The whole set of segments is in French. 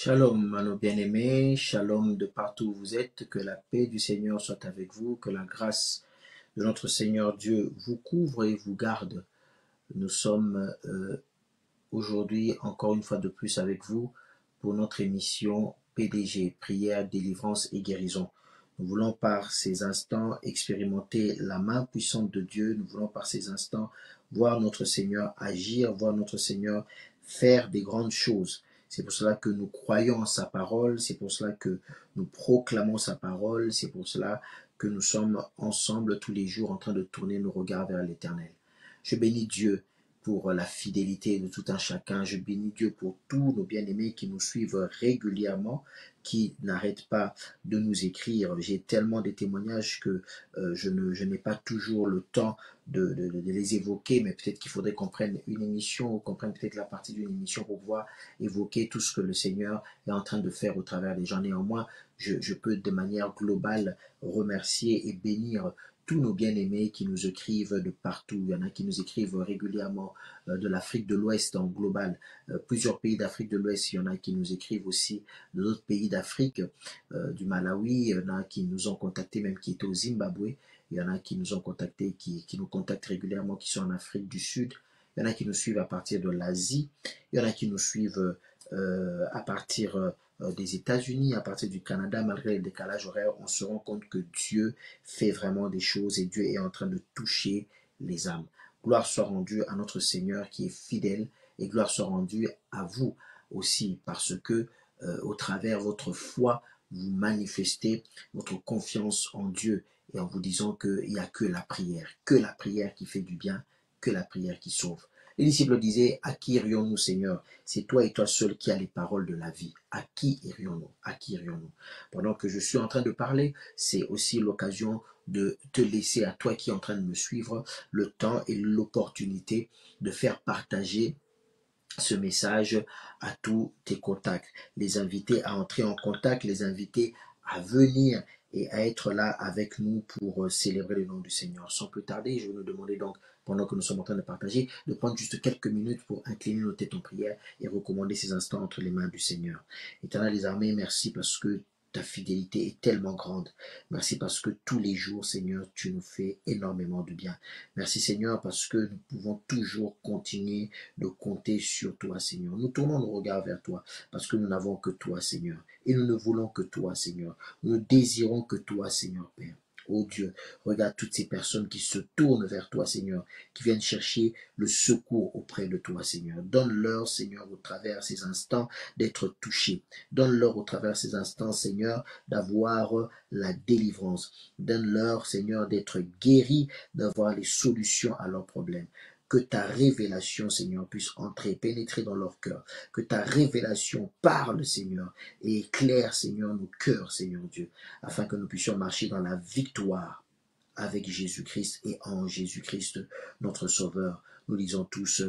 Shalom à nos bien-aimés, shalom de partout où vous êtes, que la paix du Seigneur soit avec vous, que la grâce de notre Seigneur Dieu vous couvre et vous garde. Nous sommes aujourd'hui encore une fois de plus avec vous pour notre émission PDG, prière, délivrance et guérison. Nous voulons par ces instants expérimenter la main puissante de Dieu, nous voulons par ces instants voir notre Seigneur agir, voir notre Seigneur faire des grandes choses. C'est pour cela que nous croyons en sa parole, c'est pour cela que nous proclamons sa parole, c'est pour cela que nous sommes ensemble tous les jours en train de tourner nos regards vers l'Éternel. Je bénis Dieu pour la fidélité de tout un chacun. Je bénis Dieu pour tous nos bien-aimés qui nous suivent régulièrement, qui n'arrêtent pas de nous écrire. J'ai tellement de témoignages que je n'ai pas toujours le temps de les évoquer, mais peut-être qu'il faudrait qu'on prenne une émission ou qu'on prenne peut-être la partie d'une émission pour pouvoir évoquer tout ce que le Seigneur est en train de faire au travers des gens. Néanmoins, je peux de manière globale remercier et bénir tous nos bien-aimés qui nous écrivent de partout. Il y en a qui nous écrivent régulièrement de l'Afrique de l'Ouest en global, plusieurs pays d'Afrique de l'Ouest. Il y en a qui nous écrivent aussi de d'autres pays d'Afrique, du Malawi. Il y en a qui nous ont contactés, même qui étaient au Zimbabwe. Il y en a qui nous ont contactés, qui nous contactent régulièrement, qui sont en Afrique du Sud. Il y en a qui nous suivent à partir de l'Asie. Il y en a qui nous suivent à partir des États-Unis, à partir du Canada. Malgré le décalage horaire, on se rend compte que Dieu fait vraiment des choses et Dieu est en train de toucher les âmes. Gloire soit rendue à notre Seigneur qui est fidèle et gloire soit rendue à vous aussi parce que au travers de votre foi, vous manifestez votre confiance en Dieu et en vous disant qu'il n'y a que la prière qui fait du bien, que la prière qui sauve. Les disciples disaient, à qui irions-nous, Seigneur? C'est toi et toi seul qui as les paroles de la vie. À qui irions-nous? À qui irions-nous? Pendant que je suis en train de parler, c'est aussi l'occasion de te laisser à toi qui es en train de me suivre le temps et l'opportunité de faire partager ce message à tous tes contacts, les inviter à entrer en contact, les inviter à venir et à être là avec nous pour célébrer le nom du Seigneur. Sans plus tarder, je vais nous demander donc, pendant que nous sommes en train de partager, de prendre juste quelques minutes pour incliner nos têtes en prière et recommander ces instants entre les mains du Seigneur. Éternel des armées, merci parce que ta fidélité est tellement grande. Merci parce que tous les jours, Seigneur, tu nous fais énormément de bien. Merci, Seigneur, parce que nous pouvons toujours continuer de compter sur toi, Seigneur. Nous tournons nos regards vers toi parce que nous n'avons que toi, Seigneur. Et nous ne voulons que toi, Seigneur. Nous ne désirons que toi, Seigneur Père. Oh Dieu, regarde toutes ces personnes qui se tournent vers toi, Seigneur, qui viennent chercher le secours auprès de toi, Seigneur. Donne-leur, Seigneur, au travers ces instants, d'être touchés. Donne-leur au travers ces instants, Seigneur, d'avoir la délivrance. Donne-leur, Seigneur, d'être guéris, d'avoir les solutions à leurs problèmes. Que ta révélation, Seigneur, puisse entrer, pénétrer dans leur cœur. Que ta révélation parle, Seigneur, et éclaire, Seigneur, nos cœurs, Seigneur Dieu, afin que nous puissions marcher dans la victoire avec Jésus-Christ et en Jésus-Christ, notre Sauveur. Nous disons tous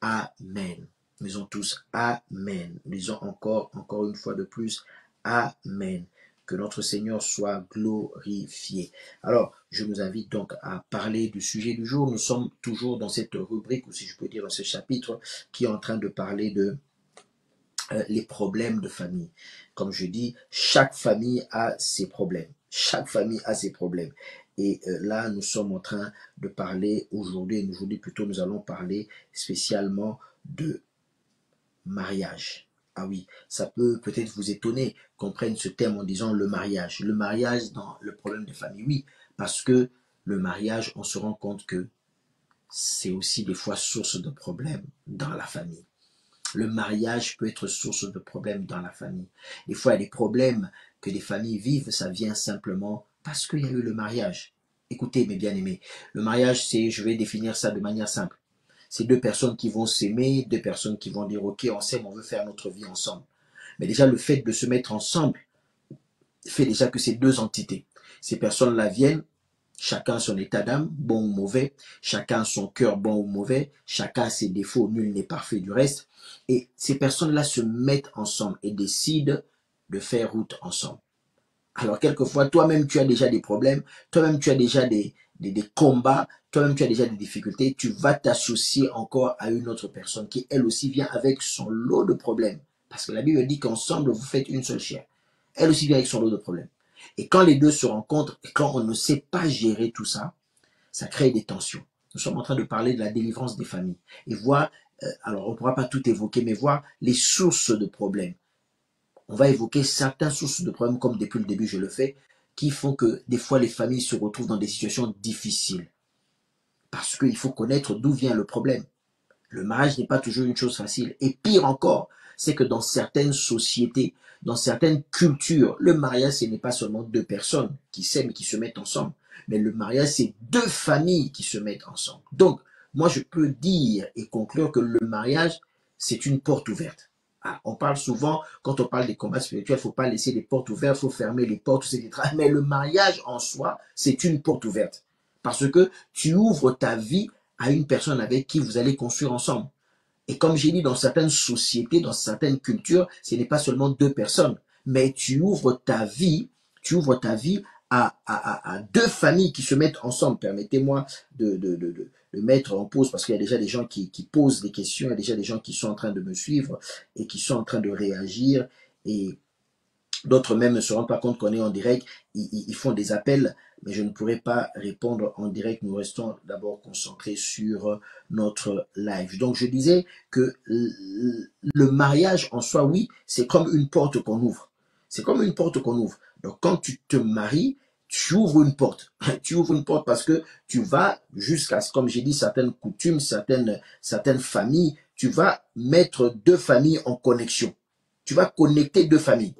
Amen. Nous disons tous Amen. Nous disons encore une fois de plus, Amen. Que notre Seigneur soit glorifié. Alors, je vous invite donc à parler du sujet du jour. Nous sommes toujours dans cette rubrique, ou si je peux dire dans ce chapitre, qui est en train de parler de les problèmes de famille. Comme je dis, chaque famille a ses problèmes. Chaque famille a ses problèmes. Et là, nous sommes en train de parler aujourd'hui plutôt, nous allons parler spécialement de mariage. Ah oui, ça peut peut-être vous étonner qu'on prenne ce terme en disant le mariage. Le mariage dans le problème de famille, oui, parce que le mariage, on se rend compte que c'est aussi des fois source de problèmes dans la famille. Le mariage peut être source de problèmes dans la famille. Des fois, il y a des problèmes que les familles vivent, ça vient simplement parce qu'il y a eu le mariage. Écoutez, mes bien-aimés, le mariage, c'est, je vais définir ça de manière simple. C'est deux personnes qui vont s'aimer, deux personnes qui vont dire, ok, on s'aime, on veut faire notre vie ensemble. Mais déjà, le fait de se mettre ensemble fait déjà que ces deux entités, ces personnes-là viennent, chacun son état d'âme, bon ou mauvais, chacun son cœur, bon ou mauvais, chacun ses défauts, nul n'est parfait du reste. Et ces personnes-là se mettent ensemble et décident de faire route ensemble. Alors quelquefois, toi-même tu as déjà des problèmes, toi-même tu as déjà des combats, toi-même tu as déjà des difficultés, tu vas t'associer encore à une autre personne qui elle aussi vient avec son lot de problèmes. Parce que la Bible dit qu'ensemble, vous faites une seule chair. Elle aussi vient avec son lot de problèmes. Et quand les deux se rencontrent, et quand on ne sait pas gérer tout ça, ça crée des tensions. Nous sommes en train de parler de la délivrance des familles. Et voir, alors on ne pourra pas tout évoquer, mais voir les sources de problèmes. On va évoquer certaines sources de problèmes, comme depuis le début je le fais, qui font que des fois les familles se retrouvent dans des situations difficiles. Parce qu'il faut connaître d'où vient le problème. Le mariage n'est pas toujours une chose facile. Et pire encore, c'est que dans certaines sociétés, dans certaines cultures, le mariage, ce n'est pas seulement deux personnes qui s'aiment et qui se mettent ensemble. Mais le mariage, c'est deux familles qui se mettent ensemble. Donc, moi, je peux dire et conclure que le mariage, c'est une porte ouverte. Ah, on parle souvent, quand on parle des combats spirituels, il ne faut pas laisser les portes ouvertes, il faut fermer les portes, etc. Mais le mariage en soi, c'est une porte ouverte. Parce que tu ouvres ta vie à une personne avec qui vous allez construire ensemble. Et comme j'ai dit, dans certaines sociétés, dans certaines cultures, ce n'est pas seulement deux personnes, mais tu ouvres ta vie à deux familles qui se mettent ensemble. Permettez-moi de mettre en pause parce qu'il y a déjà des gens qui posent des questions, il y a déjà des gens qui sont en train de me suivre et qui sont en train de réagir. Et d'autres même ne se rendent pas compte qu'on est en direct. Ils font des appels, mais je ne pourrai pas répondre en direct. Nous restons d'abord concentrés sur notre live. Donc, je disais que le mariage en soi, oui, c'est comme une porte qu'on ouvre. C'est comme une porte qu'on ouvre. Donc, quand tu te maries, tu ouvres une porte. Tu ouvres une porte parce que tu vas jusqu'à, comme j'ai dit, certaines coutumes, certaines familles, tu vas mettre deux familles en connexion. Tu vas connecter deux familles.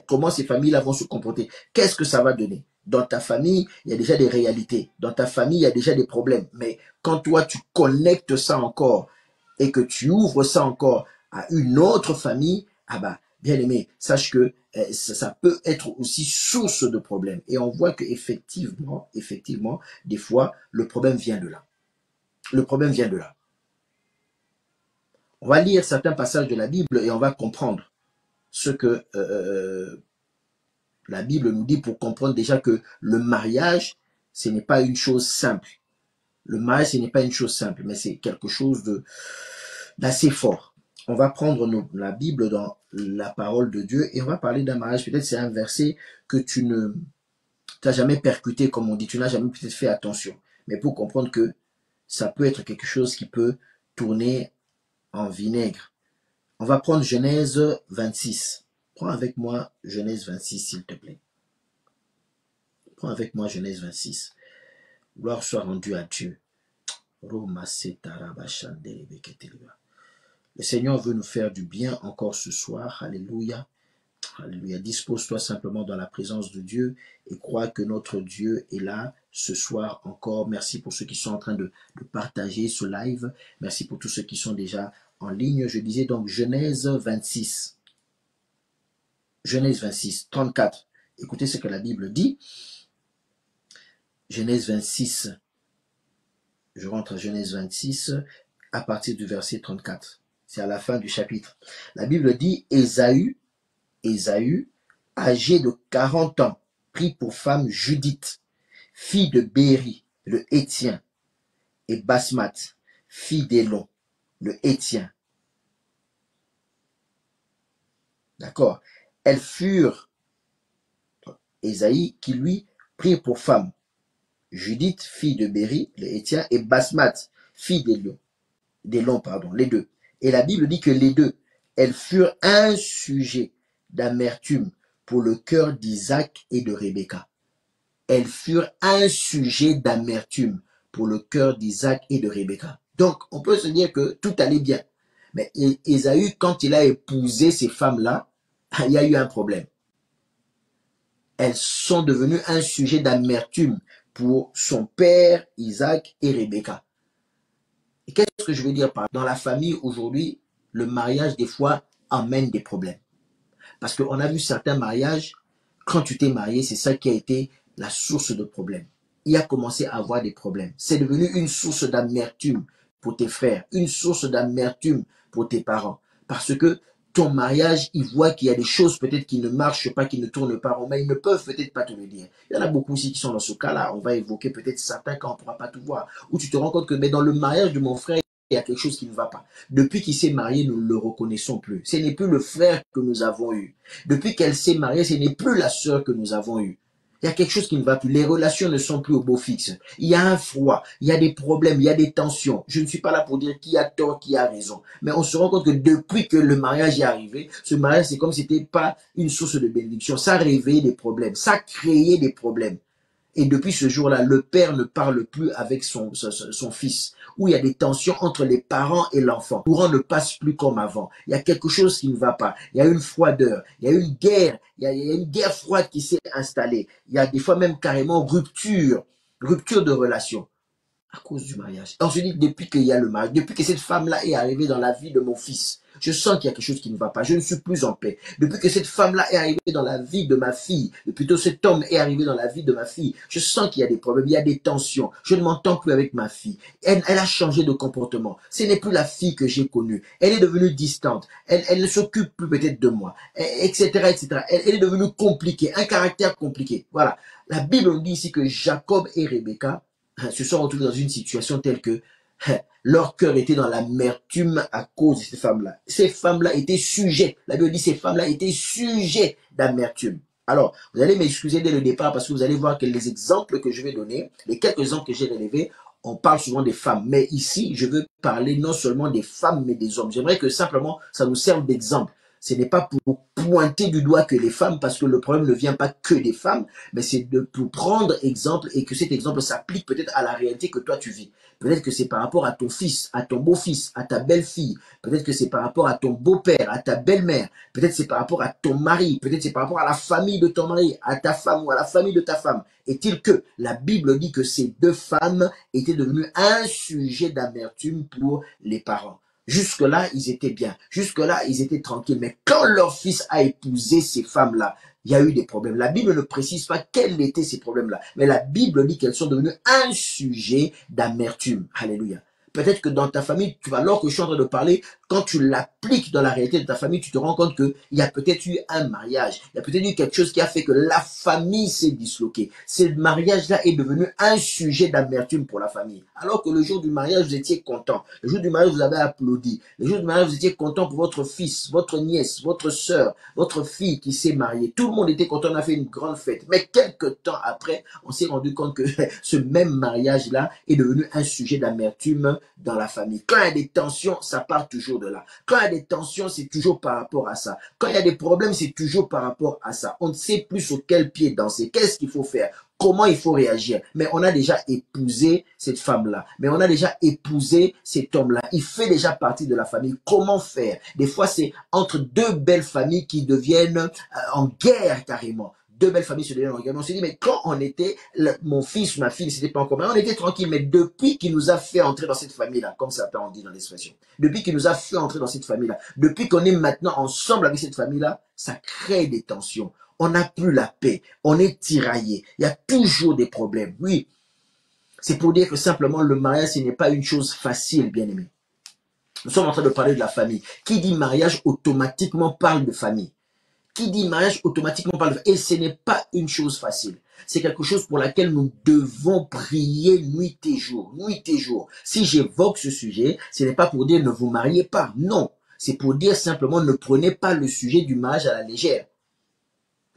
Comment ces familles-là vont se comporter? Qu'est-ce que ça va donner? Dans ta famille, il y a déjà des réalités. Dans ta famille, il y a déjà des problèmes. Mais quand toi, tu connectes ça encore et que tu ouvres ça encore à une autre famille, ah bah, bien aimé, sache que ça peut être aussi source de problèmes. Et on voit que effectivement, des fois, le problème vient de là. Le problème vient de là. On va lire certains passages de la Bible et on va comprendre ce que la Bible nous dit pour comprendre déjà que le mariage, ce n'est pas une chose simple. Le mariage, ce n'est pas une chose simple, mais c'est quelque chose d'assez fort. On va prendre la Bible dans la parole de Dieu et on va parler d'un mariage. Peut-être c'est un verset que tu n'as jamais percuté, comme on dit, tu n'as jamais peut-être fait attention. Mais pour comprendre que ça peut être quelque chose qui peut tourner en vinaigre. On va prendre Genèse 26. Prends avec moi Genèse 26, s'il te plaît. Prends avec moi Genèse 26. Gloire soit rendue à Dieu. Le Seigneur veut nous faire du bien encore ce soir. Alléluia. Alléluia. Dispose-toi simplement dans la présence de Dieu et crois que notre Dieu est là ce soir encore. Merci pour ceux qui sont en train de partager ce live. Merci pour tous ceux qui sont déjà en ligne. Je disais donc Genèse 26. Genèse 26, 34. Écoutez ce que la Bible dit. Genèse 26. Je rentre à Genèse 26 à partir du verset 34. C'est à la fin du chapitre. La Bible dit Ésaü, âgé de 40 ans, prit pour femme Judith, fille de Béri, le Héthien, et Basmath, fille d'Élon, le Héthien. D'accord. Elles furent, Ésaü qui lui prit pour femme Judith, fille de Béri, le Héthien, et Basmath, fille d'Élon, les deux. Et la Bible dit que les deux, elles furent un sujet d'amertume pour le cœur d'Isaac et de Rebecca. Elles furent un sujet d'amertume pour le cœur d'Isaac et de Rebecca. Donc, on peut se dire que tout allait bien. Mais Ésaü, quand il a épousé ces femmes-là, il y a eu un problème. Elles sont devenues un sujet d'amertume pour son père Isaac et Rebecca. Et qu'est-ce que je veux dire par là? Dans la famille aujourd'hui, le mariage des fois amène des problèmes. Parce qu'on a vu certains mariages, quand tu t'es marié, c'est ça qui a été la source de problèmes. Il a commencé à avoir des problèmes. C'est devenu une source d'amertume pour tes frères, une source d'amertume pour tes parents. Parce que ton mariage, ils voient qu'il y a des choses peut-être qui ne marchent pas, qui ne tournent pas rond, mais ils ne peuvent peut-être pas te le dire. Il y en a beaucoup aussi qui sont dans ce cas-là. On va évoquer peut-être certains cas, on ne pourra pas tout voir. Où tu te rends compte que mais dans le mariage de mon frère, il y a quelque chose qui ne va pas. Depuis qu'il s'est marié, nous ne le reconnaissons plus. Ce n'est plus le frère que nous avons eu. Depuis qu'elle s'est mariée, ce n'est plus la sœur que nous avons eue. Il y a quelque chose qui ne va plus. Les relations ne sont plus au beau fixe. Il y a un froid, il y a des problèmes, il y a des tensions. Je ne suis pas là pour dire qui a tort, qui a raison. Mais on se rend compte que depuis que le mariage est arrivé, ce mariage, c'est comme si c'était pas une source de bénédiction. Ça réveillait des problèmes. Ça créait des problèmes. Et depuis ce jour-là, le père ne parle plus avec son fils, où il y a des tensions entre les parents et l'enfant. Le courant ne passe plus comme avant. Il y a quelque chose qui ne va pas. Il y a une froideur, il y a une guerre, il y a une guerre froide qui s'est installée. Il y a des fois même carrément rupture de relation à cause du mariage. On se dit, depuis qu'il y a le mariage, depuis que cette femme-là est arrivée dans la vie de mon fils, je sens qu'il y a quelque chose qui ne va pas. Je ne suis plus en paix. Depuis que cette femme-là est arrivée dans la vie de ma fille, plutôt cet homme est arrivé dans la vie de ma fille, je sens qu'il y a des problèmes, il y a des tensions. Je ne m'entends plus avec ma fille. Elle a changé de comportement. Ce n'est plus la fille que j'ai connue. Elle est devenue distante. Elle ne s'occupe plus peut-être de moi, etc., etc. Elle est devenue compliquée, un caractère compliqué. Voilà. La Bible nous dit ici que Jacob et Rebecca se sont retrouvés dans une situation telle que leur cœur était dans l'amertume à cause de ces femmes-là. Ces femmes-là étaient sujets. La Bible dit ces femmes-là étaient sujets d'amertume. Alors, vous allez m'excuser dès le départ parce que vous allez voir que les exemples que je vais donner, les quelques exemples que j'ai relevés, on parle souvent des femmes. Mais ici, je veux parler non seulement des femmes, mais des hommes. J'aimerais que simplement ça nous serve d'exemple. Ce n'est pas pour pointer du doigt que les femmes, parce que le problème ne vient pas que des femmes, mais c'est pour prendre exemple et que cet exemple s'applique peut-être à la réalité que toi tu vis. Peut-être que c'est par rapport à ton fils, à ton beau-fils, à ta belle-fille. Peut-être que c'est par rapport à ton beau-père, à ta belle-mère. Peut-être c'est par rapport à ton mari. Peut-être c'est par rapport à la famille de ton mari, à ta femme ou à la famille de ta femme. Est-il que la Bible dit que ces deux femmes étaient devenues un sujet d'amertume pour les parents. Jusque-là, ils étaient bien. Jusque-là, ils étaient tranquilles. Mais quand leur fils a épousé ces femmes-là, il y a eu des problèmes. La Bible ne précise pas quels étaient ces problèmes-là. Mais la Bible dit qu'elles sont devenues un sujet d'amertume. Alléluia. Peut-être que dans ta famille, alors que je suis en train de parler, quand tu l'appliques dans la réalité de ta famille, tu te rends compte qu'il y a peut-être eu un mariage. Il y a peut-être eu quelque chose qui a fait que la famille s'est disloquée. Ce mariage-là est devenu un sujet d'amertume pour la famille. Alors que le jour du mariage, vous étiez content. Le jour du mariage, vous avez applaudi. Le jour du mariage, vous étiez content pour votre fils, votre nièce, votre sœur, votre fille qui s'est mariée. Tout le monde était content, on a fait une grande fête. Mais quelques temps après, on s'est rendu compte que ce même mariage-là est devenu un sujet d'amertume dans la famille. Quand il y a des tensions, ça part toujours de là. Quand il y a des tensions, c'est toujours par rapport à ça. Quand il y a des problèmes, c'est toujours par rapport à ça. On ne sait plus sur quel pied danser. Qu'est-ce qu'il faut faire? Comment il faut réagir? Mais on a déjà épousé cette femme-là. Mais on a déjà épousé cet homme-là. Il fait déjà partie de la famille. Comment faire? Des fois, c'est entre deux belles familles qui deviennent en guerre carrément. Deux belles familles se deviennent en guerre. On s'est dit, mais quand on était, mon fils, ma fille, c'était pas encore mal, on était tranquille. Mais depuis qu'il nous a fait entrer dans cette famille-là, comme certains ont dit dans l'expression, depuis qu'il nous a fait entrer dans cette famille-là, depuis qu'on est maintenant ensemble avec cette famille-là, ça crée des tensions. On n'a plus la paix, on est tiraillé, il y a toujours des problèmes. Oui, c'est pour dire que simplement le mariage, ce n'est pas une chose facile, bien aimé. Nous sommes en train de parler de la famille. Qui dit mariage automatiquement parle de famille. Qui dit mariage automatiquement parle de famille. Et ce n'est pas une chose facile. C'est quelque chose pour laquelle nous devons prier nuit et jour. Nuit et jour. Si j'évoque ce sujet, ce n'est pas pour dire ne vous mariez pas. Non. C'est pour dire simplement ne prenez pas le sujet du mariage à la légère.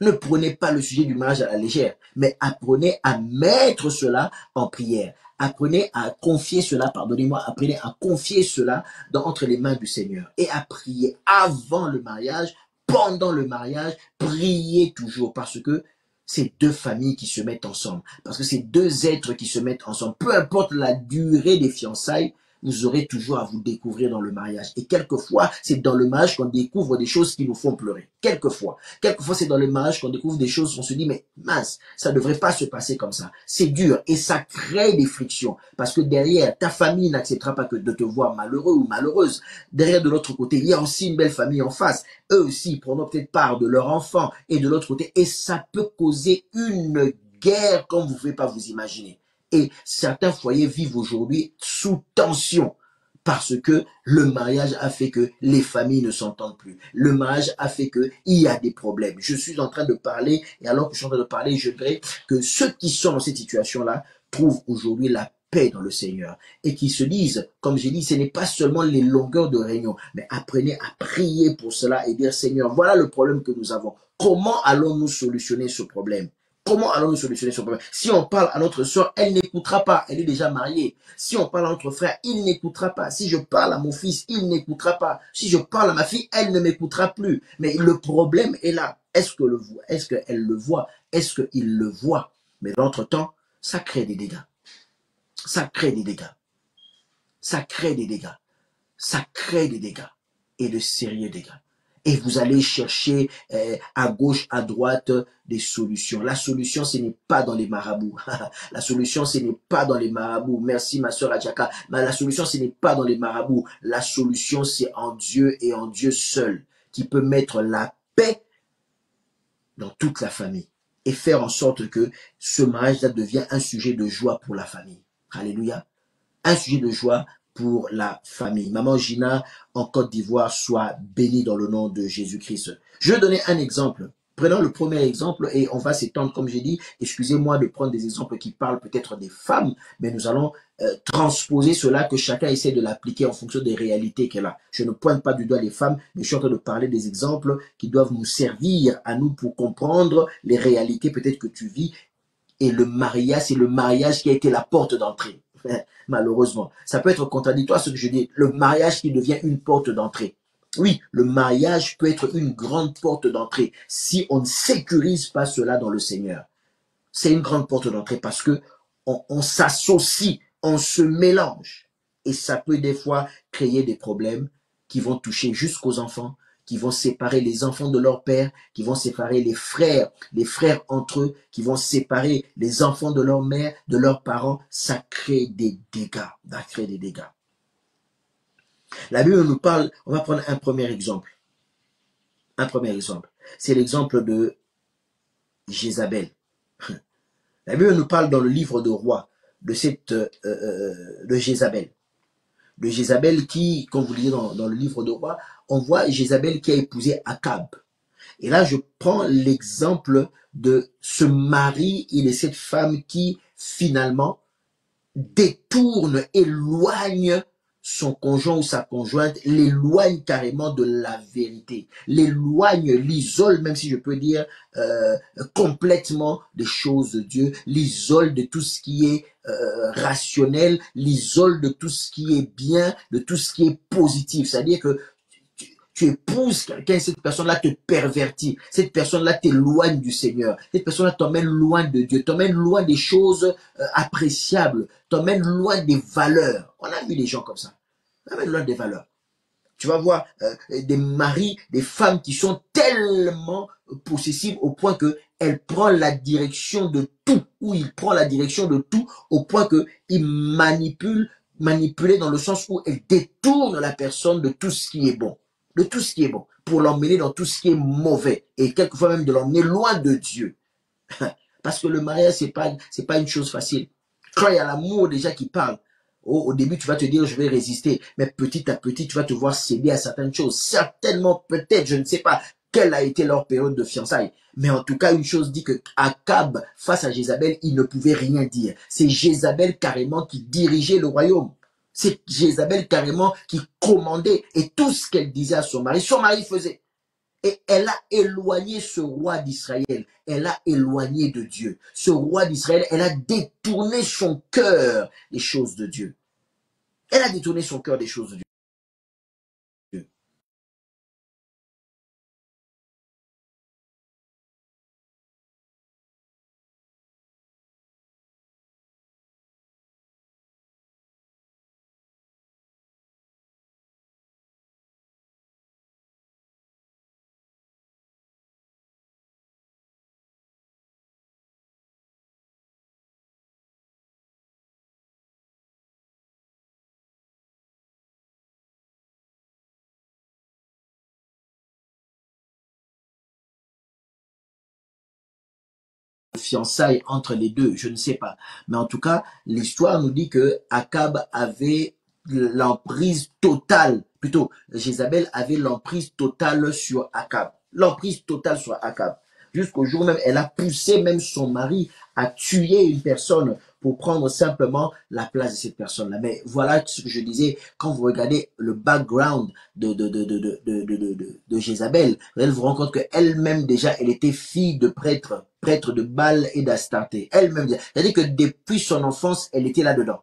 Ne prenez pas le sujet du mariage à la légère, mais apprenez à mettre cela en prière. Apprenez à confier cela, pardonnez-moi, apprenez à confier cela entre les mains du Seigneur et à prier avant le mariage, pendant le mariage, priez toujours parce que c'est deux familles qui se mettent ensemble, parce que c'est deux êtres qui se mettent ensemble. Peu importe la durée des fiançailles, vous aurez toujours à vous découvrir dans le mariage. Et quelquefois, c'est dans le mariage qu'on découvre des choses qui nous font pleurer. Quelquefois, c'est dans le mariage qu'on découvre des choses, on se dit, mais mince, ça ne devrait pas se passer comme ça. C'est dur et ça crée des frictions. Parce que derrière, ta famille n'acceptera pas que de te voir malheureux ou malheureuse. Derrière, de l'autre côté, il y a aussi une belle famille en face. Eux aussi prendront peut-être part de leur enfant et de l'autre côté. Et ça peut causer une guerre comme vous ne pouvez pas vous imaginer. Et certains foyers vivent aujourd'hui sous tension parce que le mariage a fait que les familles ne s'entendent plus. Le mariage a fait qu'il y a des problèmes. Je suis en train de parler et alors que je suis en train de parler, je dirais que ceux qui sont dans cette situation-là trouvent aujourd'hui la paix dans le Seigneur et qui se disent, comme j'ai dit, ce n'est pas seulement les longueurs de réunion, mais apprenez à prier pour cela et dire, Seigneur, voilà le problème que nous avons. Comment allons-nous solutionner ce problème? Comment allons-nous solutionner ce problème? Si on parle à notre soeur, elle n'écoutera pas, elle est déjà mariée. Si on parle à notre frère, il n'écoutera pas. Si je parle à mon fils, il n'écoutera pas. Si je parle à ma fille, elle ne m'écoutera plus. Mais le problème est là. Est-ce qu'elle le voit? Est-ce qu'il le voit? Mais l'entretemps, ça crée des dégâts. Ça crée des dégâts. Ça crée des dégâts. Ça crée des dégâts. Et de sérieux dégâts. Et vous allez chercher à gauche, à droite des solutions. La solution, ce n'est pas dans les marabouts. La solution, ce n'est pas dans les marabouts. Merci ma soeur Adjaka. Mais la solution, ce n'est pas dans les marabouts. La solution, c'est en Dieu et en Dieu seul, qui peut mettre la paix dans toute la famille et faire en sorte que ce mariage devient un sujet de joie pour la famille. Alléluia. Un sujet de joie pour la famille. Maman Gina, en Côte d'Ivoire, soit bénie dans le nom de Jésus-Christ. Je vais donner un exemple. Prenons le premier exemple et on va s'étendre, comme j'ai dit, excusez-moi de prendre des exemples qui parlent peut-être des femmes, mais nous allons transposer cela, que chacun essaie de l'appliquer en fonction des réalités qu'elle a. Je ne pointe pas du doigt les femmes, mais je suis en train de parler des exemples qui doivent nous servir à nous pour comprendre les réalités peut-être que tu vis. Et le mariage, c'est le mariage qui a été la porte d'entrée. Malheureusement, ça peut être contradictoire ce que je dis. Le mariage qui devient une porte d'entrée. Oui, le mariage peut être une grande porte d'entrée si on ne sécurise pas cela dans le Seigneur. C'est une grande porte d'entrée parce que on s'associe, on se mélange. Et ça peut des fois créer des problèmes qui vont toucher jusqu'aux enfants, qui vont séparer les enfants de leur père, qui vont séparer les frères entre eux, qui vont séparer les enfants de leur mère, de leurs parents. Ça crée des dégâts. Ça crée des dégâts. La Bible nous parle, on va prendre un premier exemple. Un premier exemple. C'est l'exemple de Jézabel. La Bible nous parle dans le livre de Rois de Jézabel. De Jézabel qui, comme vous lisez dans le livre de Rois, on voit Jézabel qui a épousé Akab. Et là, je prends l'exemple de ce mari et de cette femme qui, finalement, détourne, éloigne son conjoint ou sa conjointe, l'éloigne carrément de la vérité, l'éloigne, l'isole, même si je peux dire complètement des choses de Dieu, l'isole de tout ce qui est rationnel, l'isole de tout ce qui est bien, de tout ce qui est positif. C'est-à-dire que tu épouses quelqu'un, cette personne-là te pervertit, cette personne-là t'éloigne du Seigneur, cette personne-là t'emmène loin de Dieu, t'emmène loin des choses appréciables, t'emmène loin des valeurs. On a vu des gens comme ça, t'emmène loin des valeurs. Tu vas voir des maris, des femmes qui sont tellement possessives au point que elle prend la direction de tout, ou il prend la direction de tout au point que il manipuler dans le sens où elle détourne la personne de tout ce qui est bon. De tout ce qui est bon, pour l'emmener dans tout ce qui est mauvais, et quelquefois même de l'emmener loin de Dieu. Parce que le mariage, c'est pas une chose facile. Quand il y a l'amour déjà qui parle, au début, tu vas te dire, je vais résister, mais petit à petit, tu vas te voir céder à certaines choses. Certainement, peut-être, je ne sais pas quelle a été leur période de fiançailles. Mais en tout cas, une chose dit que Akab, face à Jézabel, il ne pouvait rien dire. C'est Jézabel carrément qui dirigeait le royaume. C'est Jézabel carrément qui commandait, et tout ce qu'elle disait à son mari faisait. Et elle a éloigné ce roi d'Israël, elle a éloigné de Dieu. Ce roi d'Israël, elle a détourné son cœur des choses de Dieu. Elle a détourné son cœur des choses de Dieu. Fiançailles entre les deux, je ne sais pas. Mais en tout cas, l'histoire nous dit que Akab avait l'emprise totale, plutôt Jézabel avait l'emprise totale sur Akab. L'emprise totale sur Akab. Jusqu'au jour même, elle a poussé même son mari à tuer une personne pour prendre simplement la place de cette personne-là. Mais voilà ce que je disais, quand vous regardez le background de Jézabel, elle vous rend compte qu'elle-même déjà, elle était fille de prêtre, prêtre de Baal et d'Astarté. Elle-même, c'est-à-dire que depuis son enfance, elle était là-dedans.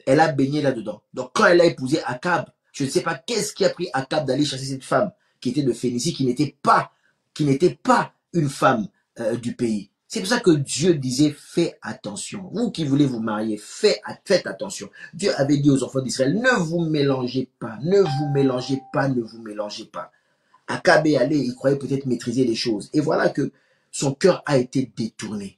Elle a baigné là-dedans. Donc quand elle a épousé Akab, je ne sais pas qu'est-ce qui a pris Akab d'aller chasser cette femme qui était de Phénicie, qui n'était pas une femme du pays. C'est pour ça que Dieu disait, fais attention. Vous qui voulez vous marier, faites attention. Dieu avait dit aux enfants d'Israël, ne vous mélangez pas, ne vous mélangez pas, ne vous mélangez pas. Akab est allé, il croyait peut-être maîtriser les choses. Et voilà que son cœur a été détourné.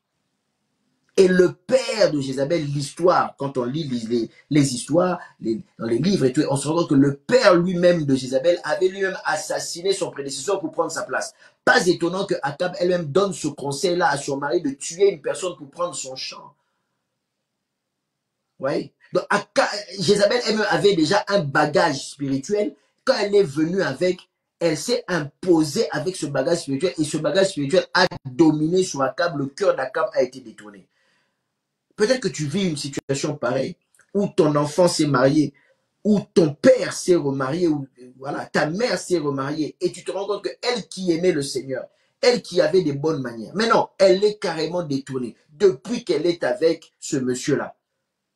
Et le père de Jézabel, l'histoire, quand on lit les histoires, dans les livres et tout, on se rend compte que le père lui-même de Jézabel avait lui-même assassiné son prédécesseur pour prendre sa place. Pas étonnant que Akab elle-même donne ce conseil-là à son mari de tuer une personne pour prendre son champ. Oui. Donc Jézabel elle-même avait déjà un bagage spirituel. Quand elle est venue avec, elle s'est imposée avec ce bagage spirituel et ce bagage spirituel a dominé sur Akab. Le cœur d'Akab a été détourné. Peut-être que tu vis une situation pareille, où ton enfant s'est marié, où ton père s'est remarié, ou voilà, ta mère s'est remariée, et tu te rends compte que elle qui aimait le Seigneur, elle qui avait des bonnes manières, mais non, elle est carrément détournée depuis qu'elle est avec ce monsieur-là,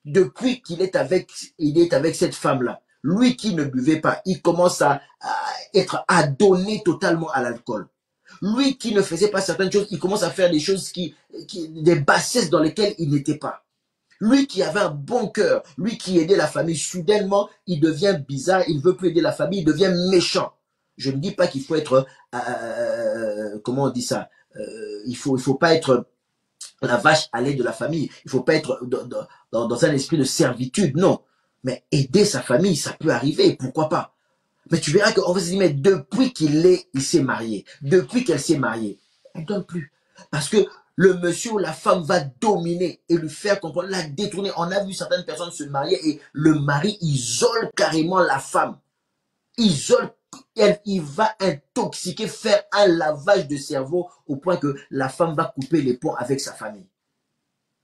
depuis qu'il est avec, cette femme-là. Lui qui ne buvait pas, il commence à être adonné totalement à l'alcool. Lui qui ne faisait pas certaines choses, il commence à faire des choses des bassesses dans lesquelles il n'était pas. Lui qui avait un bon cœur, lui qui aidait la famille, soudainement, il devient bizarre, il ne veut plus aider la famille, il devient méchant. Je ne dis pas qu'il faut être, comment on dit ça, il faut pas être la vache à lait de la famille, il ne faut pas être dans un esprit de servitude, non. Mais aider sa famille, ça peut arriver, pourquoi pas. Mais tu verras qu'on va se dire, mais depuis il s'est marié, depuis qu'elle s'est mariée, elle ne donne plus. Parce que le monsieur ou la femme va dominer et lui faire comprendre, la détourner. On a vu certaines personnes se marier et le mari isole carrément la femme. Il va intoxiquer, faire un lavage de cerveau au point que la femme va couper les ponts avec sa famille.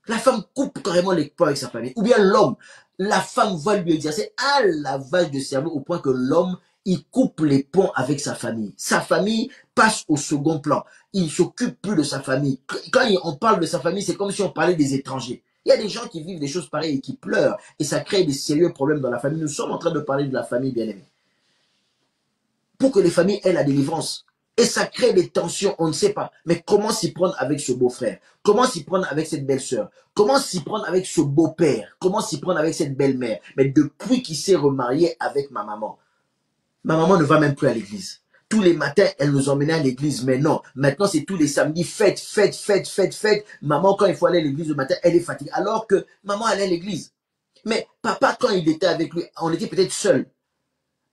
La femme coupe carrément les ponts avec sa famille. Ou bien l'homme, la femme va lui exercer un lavage de cerveau au point que l'homme, il coupe les ponts avec sa famille. Sa famille passe au second plan. Il ne s'occupe plus de sa famille. Quand on parle de sa famille, c'est comme si on parlait des étrangers. Il y a des gens qui vivent des choses pareilles et qui pleurent. Et ça crée des sérieux problèmes dans la famille. Nous sommes en train de parler de la famille, bien aimée. Pour que les familles aient la délivrance. Et ça crée des tensions, on ne sait pas. Mais comment s'y prendre avec ce beau-frère? Comment s'y prendre avec cette belle-sœur? Comment s'y prendre avec ce beau-père? Comment s'y prendre avec cette belle-mère? Mais depuis qu'il s'est remarié avec ma maman ne va même plus à l'église. Tous les matins, elle nous emmenait à l'église. Mais non, maintenant c'est tous les samedis, fête. Maman, quand il faut aller à l'église le matin, elle est fatiguée. Alors que maman allait à l'église. Mais papa, quand il était avec lui, on était peut-être seuls.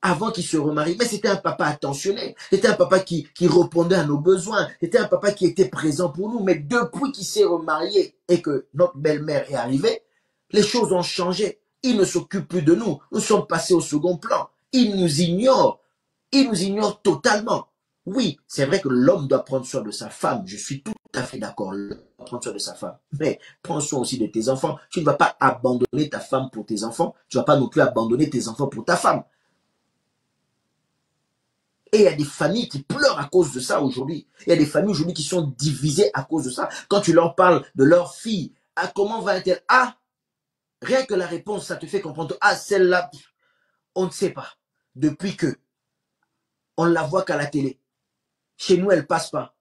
Avant qu'il se remarie, mais c'était un papa attentionné, c'était un papa qui répondait à nos besoins, c'était un papa qui était présent pour nous, mais depuis qu'il s'est remarié et que notre belle-mère est arrivée, les choses ont changé, il ne s'occupe plus de nous, nous sommes passés au second plan, il nous ignore totalement. Oui, c'est vrai que l'homme doit prendre soin de sa femme, je suis tout à fait d'accord, l'homme doit prendre soin de sa femme, mais prends soin aussi de tes enfants, tu ne vas pas abandonner ta femme pour tes enfants, tu ne vas pas non plus abandonner tes enfants pour ta femme. Et il y a des familles qui pleurent à cause de ça aujourd'hui. Il y a des familles aujourd'hui qui sont divisées à cause de ça. Quand tu leur parles de leur fille, ah, comment va-t-elle? Ah, rien que la réponse, ça te fait comprendre. Ah, celle-là, on ne sait pas. Depuis que on ne la voit qu'à la télé. Chez nous, elle ne passe pas.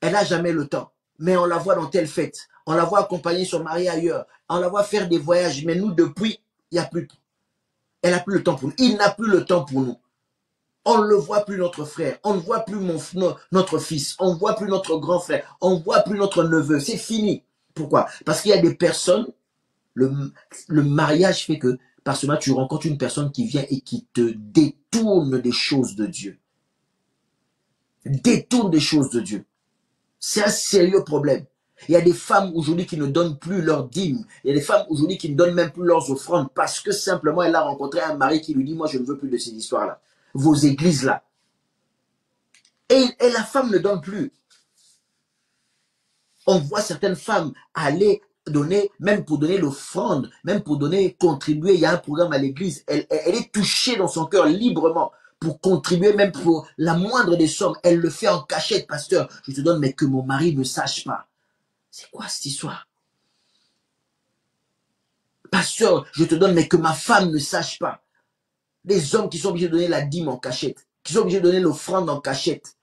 Elle n'a jamais le temps. Mais on la voit dans telle fête. On la voit accompagner son mari ailleurs. On la voit faire des voyages. Mais nous, depuis, il n'y a plus. Elle n'a plus le temps pour nous. Il n'a plus le temps pour nous. On ne le voit plus notre frère, on ne voit plus notre fils, on ne voit plus notre grand frère, on ne voit plus notre neveu, c'est fini. Pourquoi? Parce qu'il y a des personnes, le mariage fait que, parce que là, tu rencontres une personne qui vient et qui te détourne des choses de Dieu. Détourne des choses de Dieu. C'est un sérieux problème. Il y a des femmes aujourd'hui qui ne donnent plus leurs dîmes. Il y a des femmes aujourd'hui qui ne donnent même plus leurs offrandes parce que simplement elle a rencontré un mari qui lui dit « Moi, je ne veux plus de ces histoires-là. Vos églises-là. » Et la femme ne donne plus. On voit certaines femmes aller donner, même pour donner l'offrande, même pour donner, contribuer, il y a un programme à l'église, elle est touchée dans son cœur librement pour contribuer, même pour la moindre des sommes. Elle le fait en cachette, pasteur. Je te donne, mais que mon mari ne sache pas. C'est quoi cette histoire? Pasteur, je te donne, mais que ma femme ne sache pas. Des hommes qui sont obligés de donner la dîme en cachette, qui sont obligés de donner l'offrande en cachette,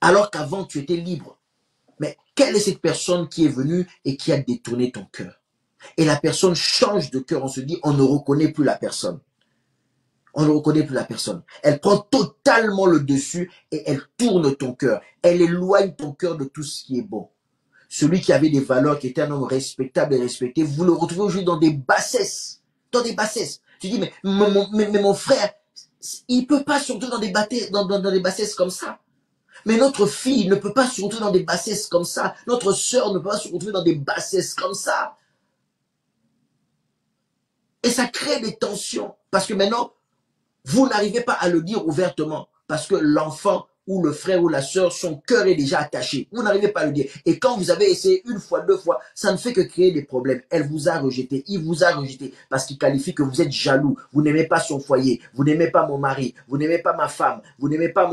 alors qu'avant tu étais libre. Mais quelle est cette personne qui est venue et qui a détourné ton cœur? Et la personne change de cœur, on se dit, on ne reconnaît plus la personne. On ne reconnaît plus la personne. Elle prend totalement le dessus et elle tourne ton cœur. Elle éloigne ton cœur de tout ce qui est bon. Celui qui avait des valeurs, qui était un homme respectable et respecté, vous le retrouvez aujourd'hui dans des bassesses. Dans des bassesses. Tu dis, mais mon frère, il ne peut pas se retrouver dans des bassesses comme ça. Mais notre fille ne peut pas se retrouver dans des bassesses comme ça. Notre sœur ne peut pas se retrouver dans des bassesses comme ça. Et ça crée des tensions. Parce que maintenant, vous n'arrivez pas à le dire ouvertement. Parce que l'enfant ou le frère ou la sœur, son cœur est déjà attaché. Vous n'arrivez pas à le dire. Et quand vous avez essayé une fois, deux fois, ça ne fait que créer des problèmes. Elle vous a rejeté, il vous a rejeté parce qu'il qualifie que vous êtes jaloux. Vous n'aimez pas son foyer, vous n'aimez pas mon mari, vous n'aimez pas ma femme, vous n'aimez pas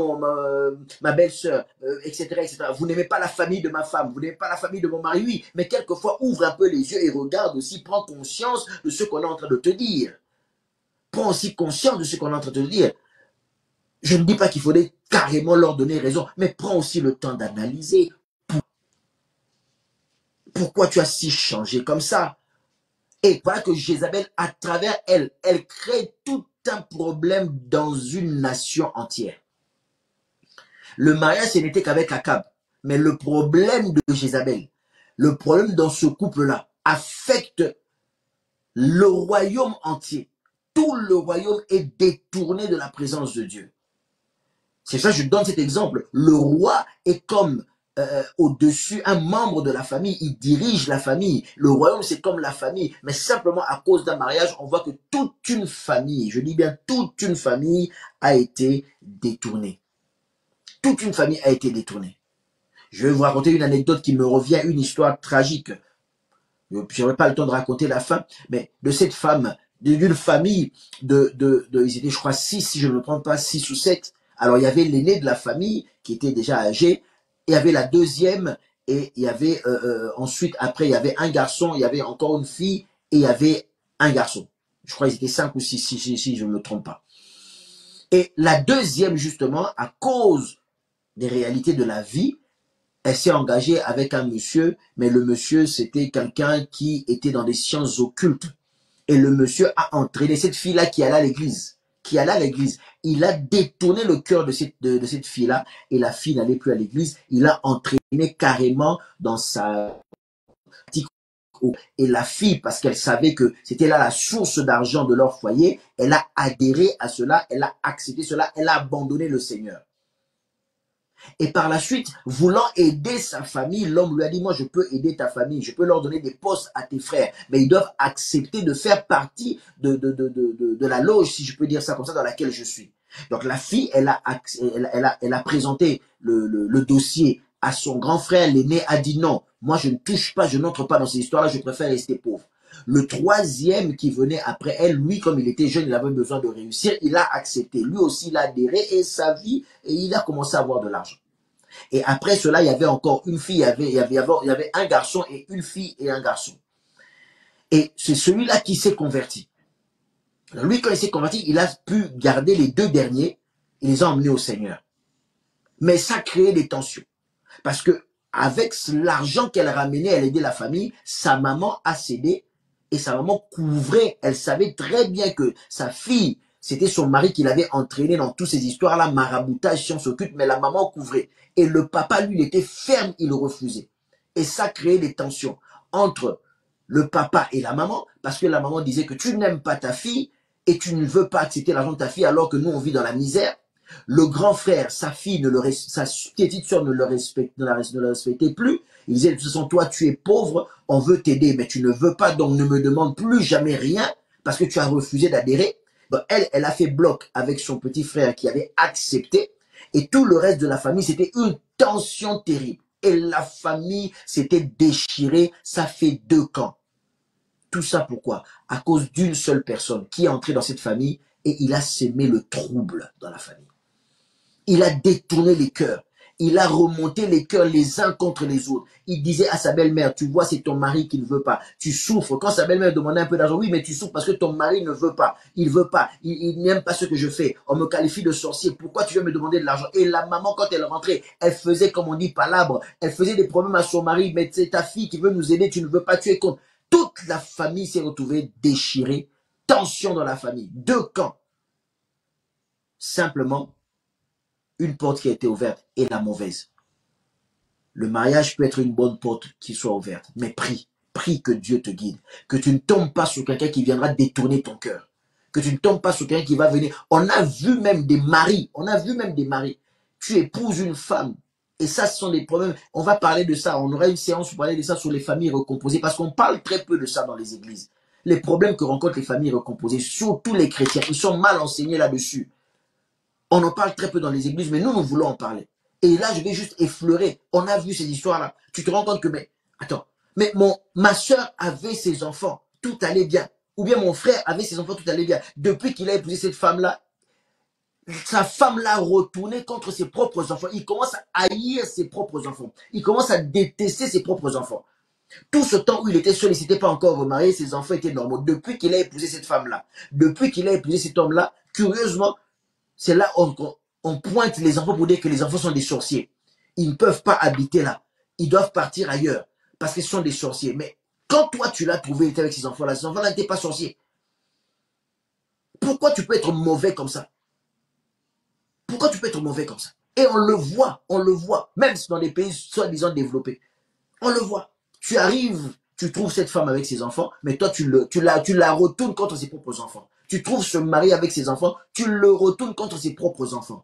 ma belle-sœur, etc., etc. Vous n'aimez pas la famille de ma femme, vous n'aimez pas la famille de mon mari, oui. Mais quelquefois, ouvre un peu les yeux et regarde aussi, prends conscience de ce qu'on est en train de te dire. Prends aussi conscience de ce qu'on est en train de te dire. Je ne dis pas qu'il faudrait carrément leur donner raison, mais prends aussi le temps d'analyser. Pourquoi tu as si changé comme ça? Et voilà que Jézabel, à travers elle, elle crée tout un problème dans une nation entière. Le mariage, ce n'était qu'avec Akab. Mais le problème de Jézabel, le problème dans ce couple-là, affecte le royaume entier. Tout le royaume est détourné de la présence de Dieu. C'est ça, je donne cet exemple. Le roi est comme au-dessus, un membre de la famille. Il dirige la famille. Le royaume, c'est comme la famille. Mais simplement à cause d'un mariage, on voit que toute une famille, je dis bien toute une famille, a été détournée. Toute une famille a été détournée. Je vais vous raconter une anecdote qui me revient, une histoire tragique. Je n'aurai pas le temps de raconter la fin, mais de cette femme, d'une famille ils étaient, je crois, 6, si je ne me trompe pas, 6 ou 7. Alors, il y avait l'aîné de la famille qui était déjà âgé, il y avait la deuxième, et il y avait ensuite, après, il y avait un garçon, il y avait encore une fille, et il y avait un garçon. Je crois qu'ils étaient 5 ou 6, si je ne me trompe pas. Et la deuxième, justement, à cause des réalités de la vie, elle s'est engagée avec un monsieur, mais le monsieur, c'était quelqu'un qui était dans des sciences occultes. Et le monsieur a entraîné cette fille-là qui allait à l'église. Il a détourné le cœur de cette fille-là, et la fille n'allait plus à l'église. Il a entraîné carrément dans sa... Et la fille, parce qu'elle savait que c'était là la source d'argent de leur foyer, elle a adhéré à cela, elle a accepté cela, elle a abandonné le Seigneur. Et par la suite, voulant aider sa famille, l'homme lui a dit, moi je peux aider ta famille, je peux leur donner des postes à tes frères, mais ils doivent accepter de faire partie de la loge, si je peux dire ça comme ça, dans laquelle je suis. Donc la fille, elle a présenté le dossier à son grand frère, l'aîné a dit non, moi je ne touche pas, je n'entre pas dans ces histoires-là, je préfère rester pauvre. Le troisième qui venait après elle, lui, comme il était jeune, il avait besoin de réussir, il a accepté. Lui aussi, il a adhéré et sa vie, et il a commencé à avoir de l'argent. Et après cela, il y avait encore une fille, il y avait un garçon et une fille et un garçon. Et c'est celui-là qui s'est converti. Alors lui, quand il s'est converti, il a pu garder les deux derniers et les a emmenés au Seigneur. Mais ça créait des tensions. Parce que avec l'argent qu'elle ramenait, elle aidait la famille, sa maman a cédé et sa maman couvrait. Elle savait très bien que sa fille, c'était son mari qui l'avait entraîné dans toutes ces histoires-là, maraboutage, science occulte, mais la maman couvrait. Et le papa, lui, il était ferme, il refusait. Et ça créait des tensions entre le papa et la maman, parce que la maman disait que tu n'aimes pas ta fille et tu ne veux pas accepter l'argent de ta fille alors que nous, on vit dans la misère. Le grand frère, sa fille, sa petite soeur ne la respectait plus. Il disait, de toute façon, toi, tu es pauvre, on veut t'aider, mais tu ne veux pas, donc ne me demande plus jamais rien parce que tu as refusé d'adhérer. Donc, elle a fait bloc avec son petit frère qui avait accepté. Et tout le reste de la famille, c'était une tension terrible. Et la famille s'était déchirée, ça fait 2 camps. Tout ça pourquoi? À cause d'une seule personne qui est entrée dans cette famille et il a sémé le trouble dans la famille. Il a détourné les cœurs. Il a remonté les cœurs les uns contre les autres. Il disait à sa belle-mère, tu vois, c'est ton mari qui ne veut pas. Tu souffres. Quand sa belle-mère demandait un peu d'argent, oui, mais tu souffres parce que ton mari ne veut pas. Il veut pas. Il n'aime pas ce que je fais. On me qualifie de sorcier. Pourquoi tu veux me demander de l'argent? Et la maman, quand elle rentrait, elle faisait, comme on dit, palabre. Elle faisait des problèmes à son mari. Mais c'est ta fille qui veut nous aider. Tu ne veux pas, tu es contre. Toute la famille s'est retrouvée déchirée. Tension dans la famille. 2 camps. Simplement, une porte qui a été ouverte et la mauvaise. Le mariage peut être une bonne porte qui soit ouverte, mais prie que Dieu te guide. Que tu ne tombes pas sur quelqu'un qui viendra détourner ton cœur. Que tu ne tombes pas sur quelqu'un qui va venir. On a vu même des maris. Tu épouses une femme. Et ça, ce sont des problèmes. On va parler de ça. On aura une séance pour parler de ça sur les familles recomposées. Parce qu'on parle très peu de ça dans les églises. Les problèmes que rencontrent les familles recomposées, surtout les chrétiens, ils sont mal enseignés là-dessus. On en parle très peu dans les églises, mais nous voulons en parler. Et là, je vais juste effleurer. On a vu ces histoires-là. Tu te rends compte que, mais, attends, mais ma soeur avait ses enfants, tout allait bien. Ou bien mon frère avait ses enfants, tout allait bien. Depuis qu'il a épousé cette femme-là, sa femme l'a retourné contre ses propres enfants. Il commence à haïr ses propres enfants. Il commence à détester ses propres enfants. Tout ce temps où il était seul, il ne s'était pas encore remarié, ses enfants étaient normaux. Depuis qu'il a épousé cette femme-là, depuis qu'il a épousé cet homme-là, curieusement, c'est là on pointe les enfants pour dire que les enfants sont des sorciers. Ils ne peuvent pas habiter là. Ils doivent partir ailleurs parce qu'ils sont des sorciers. Mais quand toi, tu l'as trouvé, il était avec ces enfants-là n'étaient pas sorciers. Pourquoi tu peux être mauvais comme ça? Pourquoi tu peux être mauvais comme ça? Et on le voit, même dans des pays soi-disant développés. On le voit. Tu arrives, tu trouves cette femme avec ses enfants, mais toi, tu la retournes contre ses propres enfants. Tu trouves ce mari avec ses enfants, tu le retournes contre ses propres enfants.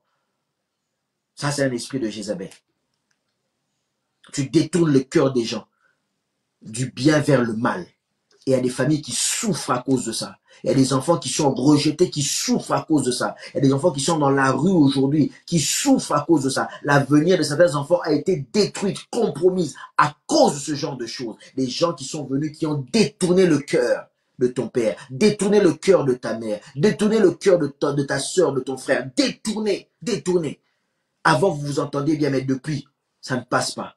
Ça, c'est un esprit de Jézabel. Tu détournes le cœur des gens du bien vers le mal. Et il y a des familles qui souffrent à cause de ça. Il y a des enfants qui sont rejetés, qui souffrent à cause de ça. Il y a des enfants qui sont dans la rue aujourd'hui, qui souffrent à cause de ça. L'avenir de certains enfants a été détruit, compromis à cause de ce genre de choses. Des gens qui sont venus, qui ont détourné le cœur de ton père, détourné le cœur de ta mère, détourné le cœur de ta soeur, de ton frère, détourné. Avant, vous vous entendiez bien, mais depuis, ça ne passe pas.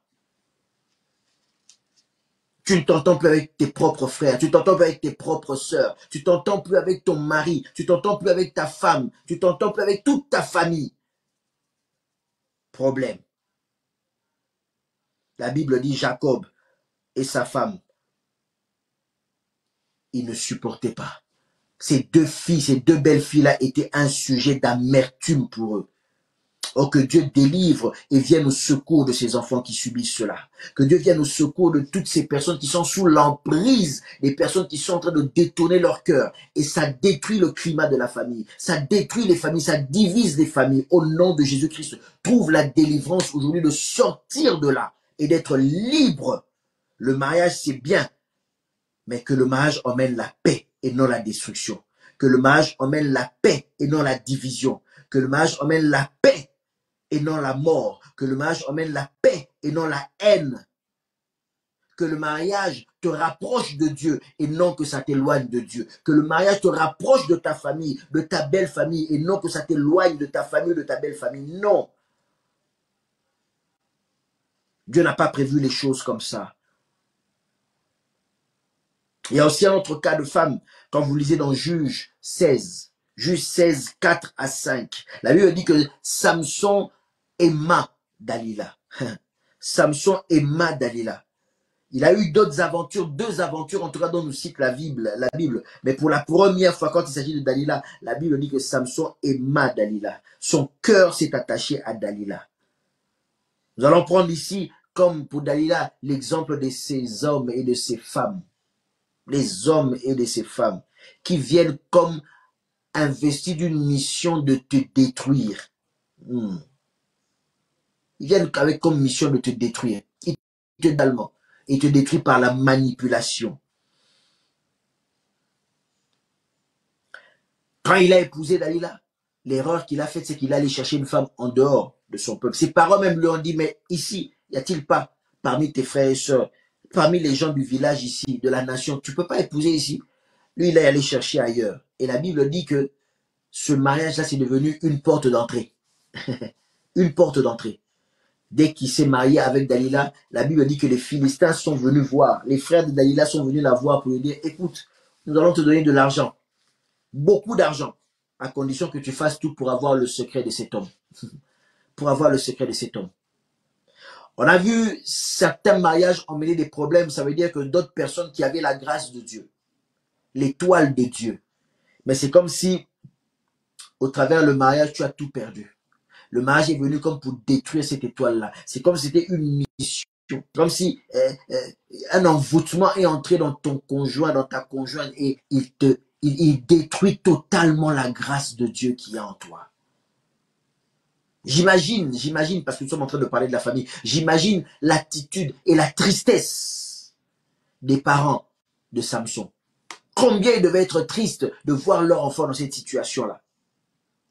Tu ne t'entends plus avec tes propres frères, tu ne t'entends plus avec tes propres sœurs, tu ne t'entends plus avec ton mari, tu ne t'entends plus avec ta femme, tu ne t'entends plus avec toute ta famille. Problème. La Bible dit Jacob et sa femme, ils ne supportaient pas. Ces 2 filles, ces 2 belles filles-là étaient un sujet d'amertume pour eux. Oh, que Dieu délivre et vienne au secours de ces enfants qui subissent cela. Que Dieu vienne au secours de toutes ces personnes qui sont sous l'emprise, des personnes qui sont en train de détourner leur cœur. Et ça détruit le climat de la famille. Ça détruit les familles, ça divise les familles. Au nom de Jésus-Christ, trouve la délivrance aujourd'hui de sortir de là et d'être libre. Le mariage, c'est bien, mais que le mariage emmène la paix et non la destruction. Que le mariage emmène la paix et non la division. Que le mariage emmène la paix et non la mort, que le mariage emmène la paix et non la haine, que le mariage te rapproche de Dieu et non que ça t'éloigne de Dieu, que le mariage te rapproche de ta famille, de ta belle famille et non que ça t'éloigne de ta famille, de ta belle famille. Non. Dieu n'a pas prévu les choses comme ça. Il y a aussi un autre cas de femme, quand vous lisez dans Juge 16, 4 à 5, la Bible dit que Samson aima Dalila. Samson aima Dalila. Il a eu d'autres aventures, 2 aventures en tout cas dont nous cite la Bible. Mais pour la première fois quand il s'agit de Dalila, la Bible dit que Samson aima Dalila. Son cœur s'est attaché à Dalila. Nous allons prendre ici, comme pour Dalila, l'exemple de ces hommes et de ces femmes. Les hommes et de ces femmes qui viennent comme investis d'une mission de te détruire. Ils viennent avec comme mission de te détruire. Ils te détruisent par la manipulation. Quand il a épousé Dalila, l'erreur qu'il a faite, c'est qu'il allait chercher une femme en dehors de son peuple. Ses parents même lui ont dit, mais ici, Y a-t-il pas parmi tes frères et sœurs, parmi les gens du village ici, de la nation, tu ne peux pas épouser ici? Lui, il est allé chercher ailleurs. Et la Bible dit que ce mariage-là, c'est devenu une porte d'entrée. Une porte d'entrée. Dès qu'il s'est marié avec Dalila, la Bible dit que les Philistins sont venus voir. Les frères de Dalila sont venus la voir pour lui dire, écoute, nous allons te donner de l'argent. Beaucoup d'argent. À condition que tu fasses tout pour avoir le secret de cet homme. Pour avoir le secret de cet homme. On a vu certains mariages emmener des problèmes. Ça veut dire que d'autres personnes qui avaient la grâce de Dieu, l'étoile de Dieu. Mais c'est comme si, au travers le mariage, tu as tout perdu. Le mariage est venu comme pour détruire cette étoile-là. C'est comme si c'était une mission. Comme si un envoûtement est entré dans ton conjoint, dans ta conjointe, et il détruit totalement la grâce de Dieu qui est en toi. J'imagine, parce que nous sommes en train de parler de la famille, j'imagine l'attitude et la tristesse des parents de Samson. Combien ils devaient être tristes de voir leur enfant dans cette situation-là.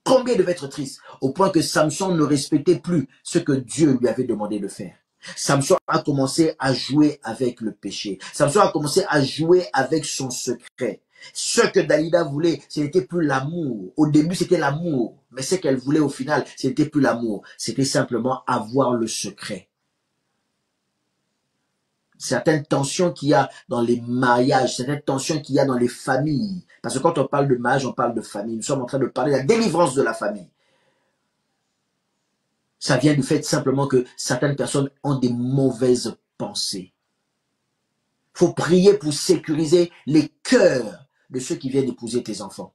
Combien ils devaient être tristes, au point que Samson ne respectait plus ce que Dieu lui avait demandé de faire. Samson a commencé à jouer avec le péché. Samson a commencé à jouer avec son secret. Ce que Dalila voulait, ce n'était plus l'amour. Au début, c'était l'amour. Mais ce qu'elle voulait au final, ce n'était plus l'amour. C'était simplement avoir le secret. Certaines tensions qu'il y a dans les mariages, certaines tensions qu'il y a dans les familles. Parce que quand on parle de mariage, on parle de famille. Nous sommes en train de parler de la délivrance de la famille. Ça vient du fait simplement que certaines personnes ont des mauvaises pensées. Il faut prier pour sécuriser les cœurs de ceux qui viennent épouser tes enfants.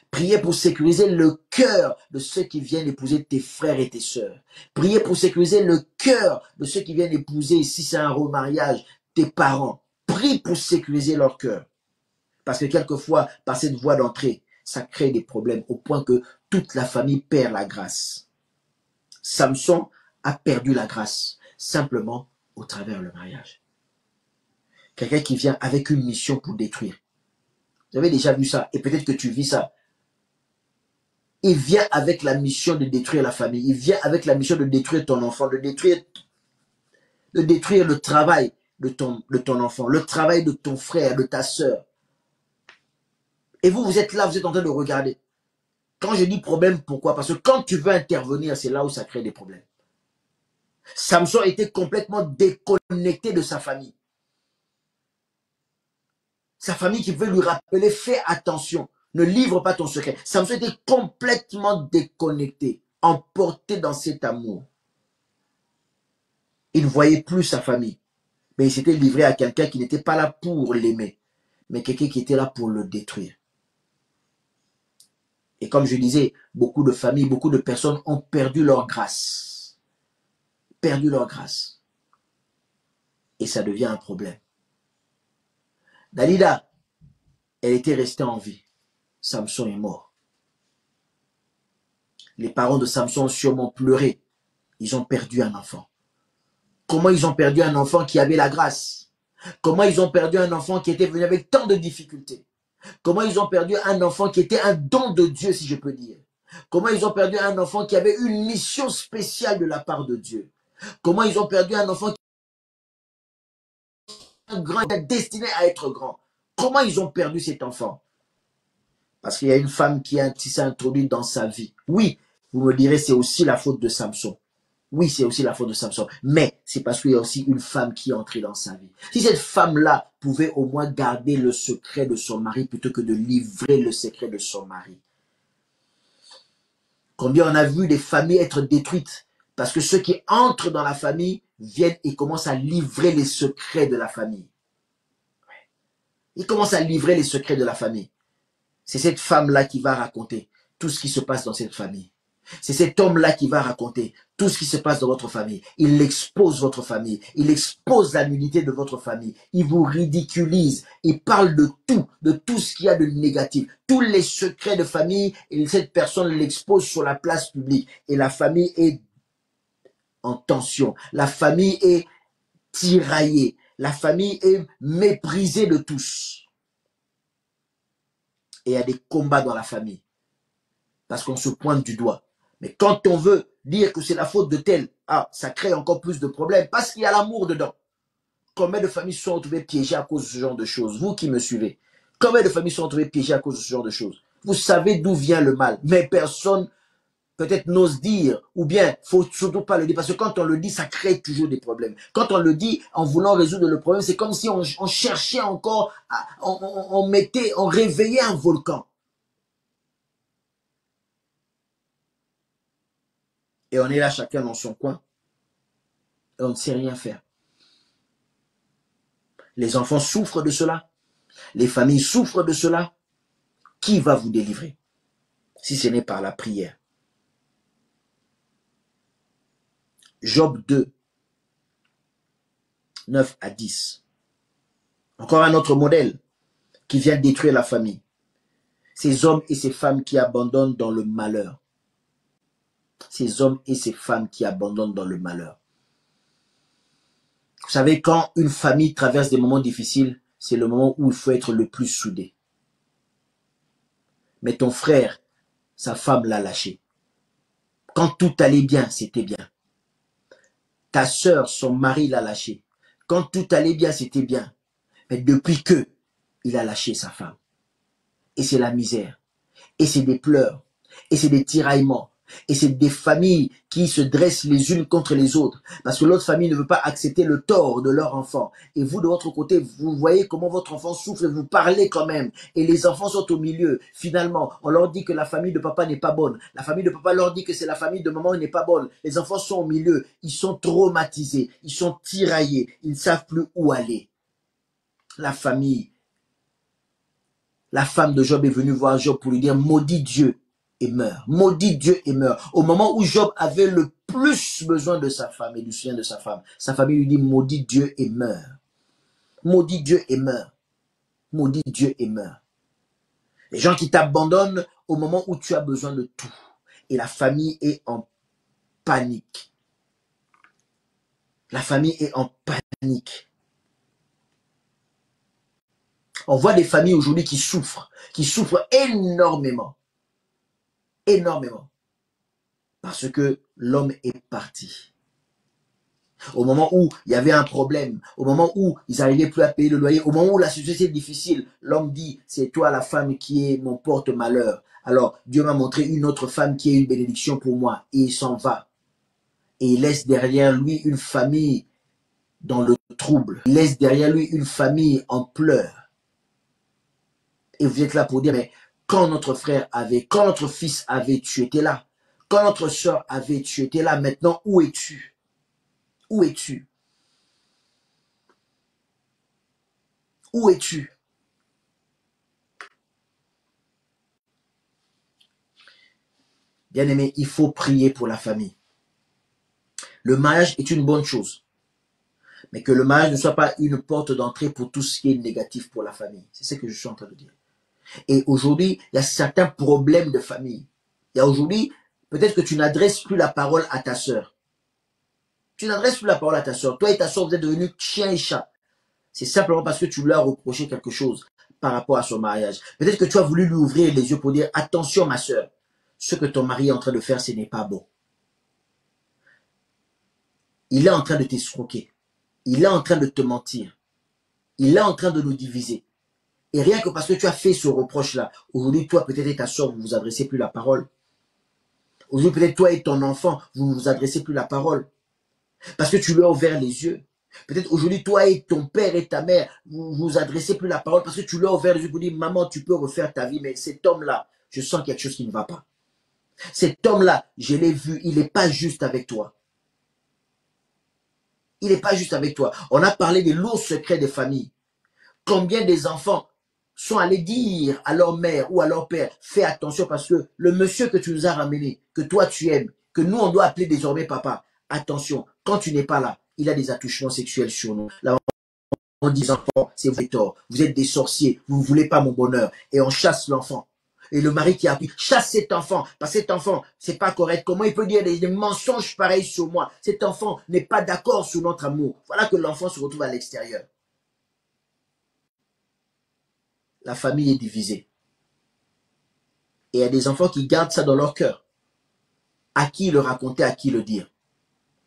Priez pour sécuriser le cœur de ceux qui viennent épouser tes frères et tes sœurs. Priez pour sécuriser le cœur de ceux qui viennent épouser, si c'est un remariage, tes parents. Prie pour sécuriser leur cœur. Parce que quelquefois, par cette voie d'entrée, ça crée des problèmes au point que toute la famille perd la grâce. Samson a perdu la grâce simplement au travers le mariage. Quelqu'un qui vient avec une mission pour détruire. Vous avez déjà vu ça, et peut-être que tu vis ça. Il vient avec la mission de détruire la famille. Il vient avec la mission de détruire ton enfant, de détruire le travail de ton enfant, le travail de ton frère, de ta sœur. Et vous êtes là, vous êtes en train de regarder. Quand je dis problème, pourquoi? Parce que quand tu veux intervenir, c'est là où ça crée des problèmes. Samson était complètement déconnecté de sa famille. Sa famille qui veut lui rappeler, fais attention, ne livre pas ton secret. Samson était complètement déconnecté, emporté dans cet amour. Il ne voyait plus sa famille, mais il s'était livré à quelqu'un qui n'était pas là pour l'aimer, mais quelqu'un qui était là pour le détruire. Et comme je disais, beaucoup de familles, beaucoup de personnes ont perdu leur grâce. Perdu leur grâce. Et ça devient un problème. Dalila, elle était restée en vie. Samson est mort. Les parents de Samson ont sûrement pleuré. Ils ont perdu un enfant. Comment ils ont perdu un enfant qui avait la grâce? Comment ils ont perdu un enfant qui était venu avec tant de difficultés? Comment ils ont perdu un enfant qui était un don de Dieu, si je peux dire? Comment ils ont perdu un enfant qui avait une mission spéciale de la part de Dieu? Comment ils ont perdu un enfant qui est destiné à être grand? Comment ils ont perdu cet enfant? Parce qu'il y a une femme qui s'est introduite dans sa vie. Oui, vous me direz, c'est aussi la faute de Samson. Oui, c'est aussi la faute de Samson. Mais c'est parce qu'il y a aussi une femme qui est entrée dans sa vie. Si cette femme-là pouvait au moins garder le secret de son mari plutôt que de livrer le secret de son mari. Combien on a vu des familles être détruites parce que ceux qui entrent dans la famille viennent et commencent à livrer les secrets de la famille. Ils commencent à livrer les secrets de la famille. C'est cette femme-là qui va raconter tout ce qui se passe dans cette famille. C'est cet homme-là qui va raconter tout ce qui se passe dans votre famille. Il expose votre famille. Il expose la nudité de votre famille. Il vous ridiculise. Il parle de tout ce qu'il y a de négatif. Tous les secrets de famille, et cette personne l'expose sur la place publique. Et la famille est en tension. La famille est tiraillée. La famille est méprisée de tous. Et il y a des combats dans la famille. Parce qu'on se pointe du doigt. Mais quand on veut dire que c'est la faute de tel, ah, ça crée encore plus de problèmes parce qu'il y a l'amour dedans. Combien de familles se sont retrouvées piégées à cause de ce genre de choses? Vous qui me suivez, combien de familles se sont retrouvées piégées à cause de ce genre de choses? Vous savez d'où vient le mal, mais personne peut-être n'ose dire, ou bien faut surtout pas le dire, parce que quand on le dit, ça crée toujours des problèmes. Quand on le dit en voulant résoudre le problème, c'est comme si on cherchait encore, on réveillait un volcan. Et on est là chacun dans son coin, et on ne sait rien faire. Les enfants souffrent de cela, les familles souffrent de cela. Qui va vous délivrer si ce n'est par la prière? Job 2, 9 à 10. Encore un autre modèle qui vient détruire la famille. Ces hommes et ces femmes qui abandonnent dans le malheur. Ces hommes et ces femmes qui abandonnent dans le malheur. Vous savez, quand une famille traverse des moments difficiles, c'est le moment où il faut être le plus soudé. Mais ton frère, sa femme l'a lâché. Quand tout allait bien, c'était bien. Ta sœur, son mari l'a lâché. Quand tout allait bien, c'était bien. Mais depuis que il a lâché sa femme. Et c'est la misère. Et c'est des pleurs. Et c'est des tiraillements. Et c'est des familles qui se dressent les unes contre les autres. Parce que l'autre famille ne veut pas accepter le tort de leur enfant. Et vous, de votre côté, vous voyez comment votre enfant souffre et vous parlez quand même. Et les enfants sont au milieu. Finalement, on leur dit que la famille de papa n'est pas bonne. La famille de papa leur dit que c'est la famille de maman qui n'est pas bonne. Les enfants sont au milieu. Ils sont traumatisés. Ils sont tiraillés. Ils ne savent plus où aller. La famille. La femme de Job est venue voir Job pour lui dire, maudit Dieu et meurt. Maudit Dieu et meurt. Au moment où Job avait le plus besoin de sa femme et du soutien de sa famille lui dit, maudit Dieu et meurt. Maudit Dieu et meurt. Maudit Dieu et meurt. Les gens qui t'abandonnent au moment où tu as besoin de tout. Et la famille est en panique. La famille est en panique. On voit des familles aujourd'hui qui souffrent énormément. Énormément. Parce que l'homme est parti. Au moment où il y avait un problème, au moment où ils n'arrivaient plus à payer le loyer, au moment où la situation est difficile, l'homme dit, c'est toi la femme qui est mon porte-malheur. Alors Dieu m'a montré une autre femme qui est une bénédiction pour moi. Et il s'en va. Et il laisse derrière lui une famille dans le trouble. Il laisse derrière lui une famille en pleurs. Et vous êtes là pour dire, mais quand notre frère avait, quand notre fils avait, tu étais là. Quand notre soeur avait, tu étais là. Maintenant, où es-tu? Où es-tu? Où es-tu? Bien-aimé, il faut prier pour la famille. Le mariage est une bonne chose. Mais que le mariage ne soit pas une porte d'entrée pour tout ce qui est négatif pour la famille. C'est ce que je suis en train de dire. Et aujourd'hui, il y a certains problèmes de famille. Il y a aujourd'hui, peut-être que tu n'adresses plus la parole à ta sœur. Tu n'adresses plus la parole à ta sœur. Toi et ta sœur, vous êtes devenus chien et chat. C'est simplement parce que tu lui as reproché quelque chose par rapport à son mariage. Peut-être que tu as voulu lui ouvrir les yeux pour dire, attention ma sœur, ce que ton mari est en train de faire, ce n'est pas bon. Il est en train de t'escroquer. Il est en train de te mentir. Il est en train de nous diviser. Et rien que parce que tu as fait ce reproche-là, aujourd'hui, toi, peut-être et ta soeur, vous ne vous adressez plus la parole. Aujourd'hui, peut-être toi et ton enfant, vous ne vous adressez plus la parole. Parce que tu lui as ouvert les yeux. Peut-être aujourd'hui, toi et ton père et ta mère, vous ne vous adressez plus la parole parce que tu lui as ouvert les yeux pour dire, maman, tu peux refaire ta vie, mais cet homme-là, je sens quelque chose qui ne va pas. Cet homme-là, je l'ai vu, il n'est pas juste avec toi. Il n'est pas juste avec toi. On a parlé des lourds secrets des familles. Combien des enfants sont allés dire à leur mère ou à leur père, fais attention parce que le monsieur que tu nous as ramené, que toi tu aimes, que nous on doit appeler désormais papa, attention, quand tu n'es pas là, il a des attouchements sexuels sur nous. Là, on dit enfants, c'est vous tort, vous êtes des sorciers, vous ne voulez pas mon bonheur, et on chasse l'enfant. Et le mari qui a appris, chasse cet enfant, parce que cet enfant, c'est pas correct. Comment il peut dire des mensonges pareils sur moi? Cet enfant n'est pas d'accord sur notre amour. Voilà que l'enfant se retrouve à l'extérieur. La famille est divisée. Et il y a des enfants qui gardent ça dans leur cœur. À qui le raconter, à qui le dire.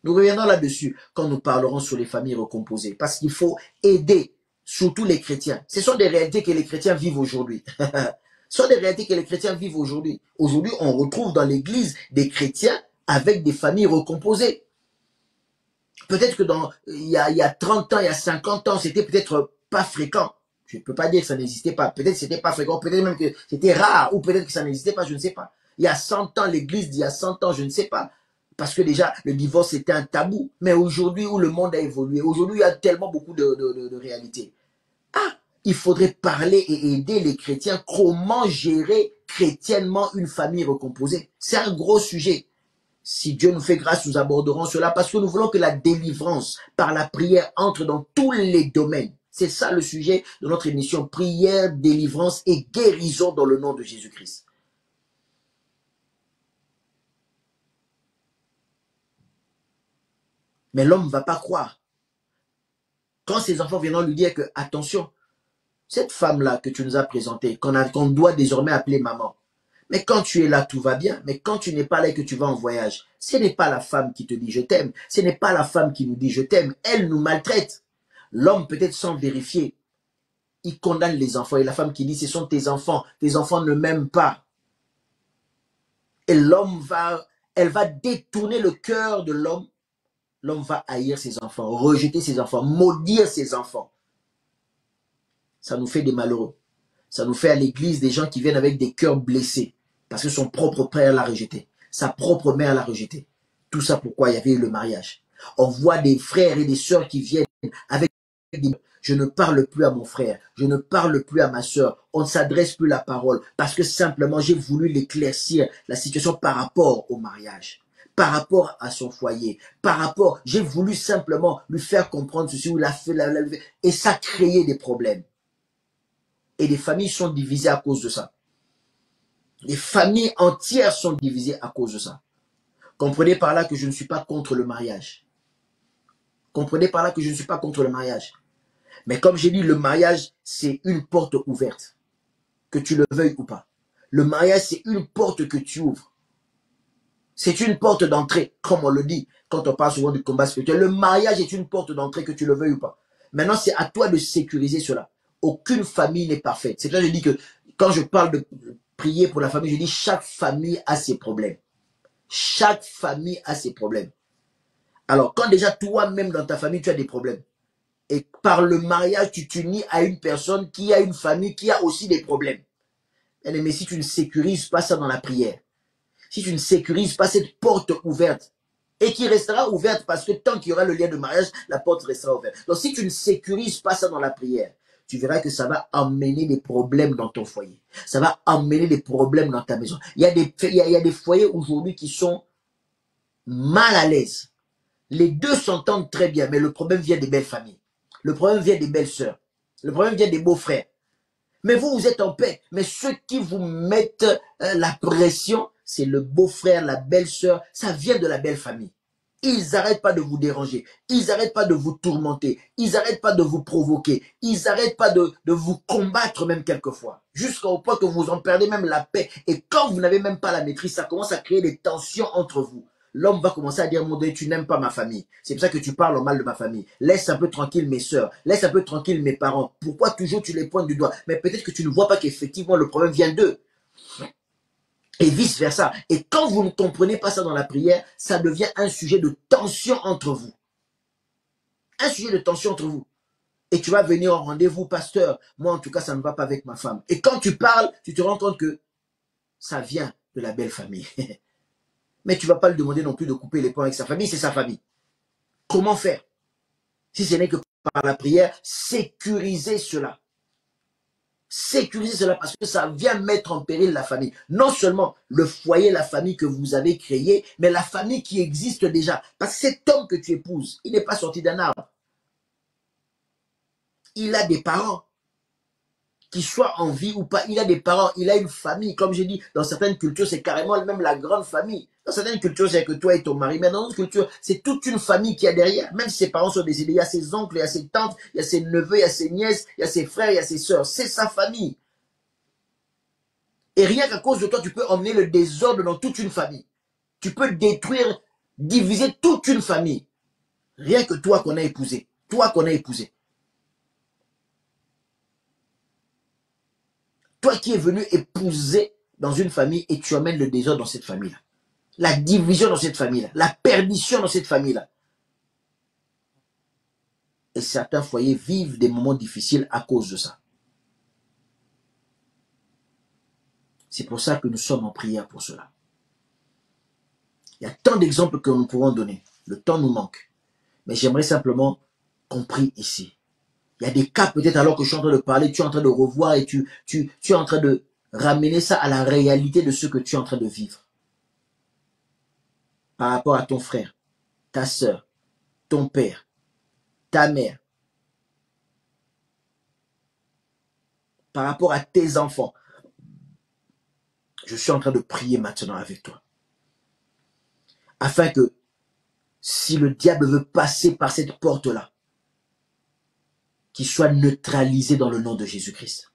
Nous reviendrons là-dessus quand nous parlerons sur les familles recomposées. Parce qu'il faut aider surtout les chrétiens. Ce sont des réalités que les chrétiens vivent aujourd'hui. Ce sont des réalités que les chrétiens vivent aujourd'hui. Aujourd'hui, on retrouve dans l'église des chrétiens avec des familles recomposées. Peut-être que il y a 30 ans, il y a 50 ans, c'était peut-être pas fréquent. Je ne peux pas dire que ça n'existait pas. Peut-être que c'était pas fréquent, peut-être même que c'était rare, ou peut-être que ça n'existait pas, je ne sais pas. Il y a 100 ans, l'église d'il y a 100 ans, je ne sais pas. Parce que déjà, le divorce était un tabou. Mais aujourd'hui, où le monde a évolué, aujourd'hui, il y a tellement beaucoup de réalités. Ah, il faudrait parler et aider les chrétiens comment gérer chrétiennement une famille recomposée. C'est un gros sujet. Si Dieu nous fait grâce, nous aborderons cela parce que nous voulons que la délivrance par la prière entre dans tous les domaines. C'est ça le sujet de notre émission. Prière, délivrance et guérison dans le nom de Jésus-Christ. Mais l'homme ne va pas croire. Quand ses enfants viendront lui dire que, attention, cette femme-là que tu nous as présentée, qu'on doit désormais appeler maman, mais quand tu es là, tout va bien. Mais quand tu n'es pas là et que tu vas en voyage, ce n'est pas la femme qui te dit je t'aime. Ce n'est pas la femme qui nous dit je t'aime. Elle nous maltraite. L'homme, peut-être sans vérifier, il condamne les enfants. Et la femme qui dit ce sont tes enfants ne m'aiment pas. Et elle va détourner le cœur de l'homme. L'homme va haïr ses enfants, rejeter ses enfants, maudire ses enfants. Ça nous fait des malheureux. Ça nous fait à l'église des gens qui viennent avec des cœurs blessés. Parce que son propre père l'a rejeté. Sa propre mère l'a rejeté. Tout ça pourquoi il y avait eu le mariage. On voit des frères et des sœurs qui viennent avec des... Je ne parle plus à mon frère. Je ne parle plus à ma sœur. On ne s'adresse plus la parole. Parce que simplement j'ai voulu l'éclaircir la situation par rapport au mariage. Par rapport à son foyer. Par rapport... J'ai voulu simplement lui faire comprendre ceci ou et ça créait des problèmes. Et les familles sont divisées à cause de ça. Les familles entières sont divisées à cause de ça. Comprenez par là que je ne suis pas contre le mariage. Comprenez par là que je ne suis pas contre le mariage. Mais comme j'ai dit, le mariage, c'est une porte ouverte. Que tu le veuilles ou pas. Le mariage, c'est une porte que tu ouvres. C'est une porte d'entrée, comme on le dit quand on parle souvent du combat spirituel. Le mariage est une porte d'entrée, que tu le veuilles ou pas. Maintenant, c'est à toi de sécuriser cela. Aucune famille n'est parfaite. C'est là que je dis que quand je parle de prier pour la famille, je dis chaque famille a ses problèmes. Chaque famille a ses problèmes. Alors, quand déjà toi-même dans ta famille, tu as des problèmes, et par le mariage, tu t'unis à une personne qui a une famille qui a aussi des problèmes. Mais si tu ne sécurises pas ça dans la prière, si tu ne sécurises pas cette porte ouverte, et qui restera ouverte parce que tant qu'il y aura le lien de mariage, la porte restera ouverte. Donc si tu ne sécurises pas ça dans la prière, tu verras que ça va amener des problèmes dans ton foyer. Ça va amener des problèmes dans ta maison. Il y a des foyers aujourd'hui qui sont mal à l'aise. Les deux s'entendent très bien, mais le problème vient des belles familles. Le problème vient des belles sœurs. Le problème vient des beaux-frères. Mais vous, vous êtes en paix. Mais ceux qui vous mettent la pression, c'est le beau-frère, la belle-sœur. Ça vient de la belle famille. Ils n'arrêtent pas de vous déranger. Ils n'arrêtent pas de vous tourmenter. Ils n'arrêtent pas de vous provoquer. Ils n'arrêtent pas de vous combattre même quelquefois. Jusqu'au point que vous en perdez même la paix. Et quand vous n'avez même pas la maîtrise, ça commence à créer des tensions entre vous. L'homme va commencer à dire, mon Dieu, tu n'aimes pas ma famille. C'est pour ça que tu parles en mal de ma famille. Laisse un peu tranquille mes sœurs. Laisse un peu tranquille mes parents. Pourquoi toujours tu les pointes du doigt? Mais peut-être que tu ne vois pas qu'effectivement le problème vient d'eux. Et vice versa. Et quand vous ne comprenez pas ça dans la prière, ça devient un sujet de tension entre vous. Un sujet de tension entre vous. Et tu vas venir au rendez-vous, pasteur. Moi, en tout cas, ça ne va pas avec ma femme. Et quand tu parles, tu te rends compte que ça vient de la belle famille. Mais tu ne vas pas lui demander non plus de couper les ponts avec sa famille, c'est sa famille. Comment faire? Si ce n'est que par la prière, sécuriser cela. Sécuriser cela parce que ça vient mettre en péril la famille. Non seulement le foyer, la famille que vous avez créée, mais la famille qui existe déjà. Parce que cet homme que tu épouses, il n'est pas sorti d'un arbre. Il a des parents. Qu'il soit en vie ou pas, il a des parents, il a une famille. Comme j'ai dit, dans certaines cultures, c'est carrément même la grande famille. Dans certaines cultures, c'est que toi et ton mari. Mais dans d'autres cultures, c'est toute une famille qui a derrière. Même si ses parents sont décédés, il y a ses oncles, il y a ses tantes, il y a ses neveux, il y a ses nièces, il y a ses frères, il y a ses sœurs. C'est sa famille. Et rien qu'à cause de toi, tu peux emmener le désordre dans toute une famille. Tu peux détruire, diviser toute une famille. Rien que toi qu'on a épousé. Toi qu'on a épousé. Toi qui es venu épouser dans une famille et tu amènes le désordre dans cette famille-là. La division dans cette famille-là. La perdition dans cette famille-là. Et certains foyers vivent des moments difficiles à cause de ça. C'est pour ça que nous sommes en prière pour cela. Il y a tant d'exemples que nous pourrons donner. Le temps nous manque. Mais j'aimerais simplement qu'on prie ici. Il y a des cas peut-être alors que je suis en train de parler, tu es en train de revoir et tu es en train de ramener ça à la réalité de ce que tu es en train de vivre. Par rapport à ton frère, ta soeur, ton père, ta mère. Par rapport à tes enfants. Je suis en train de prier maintenant avec toi. Afin que si le diable veut passer par cette porte-là, qu'il soit neutralisé dans le nom de Jésus-Christ.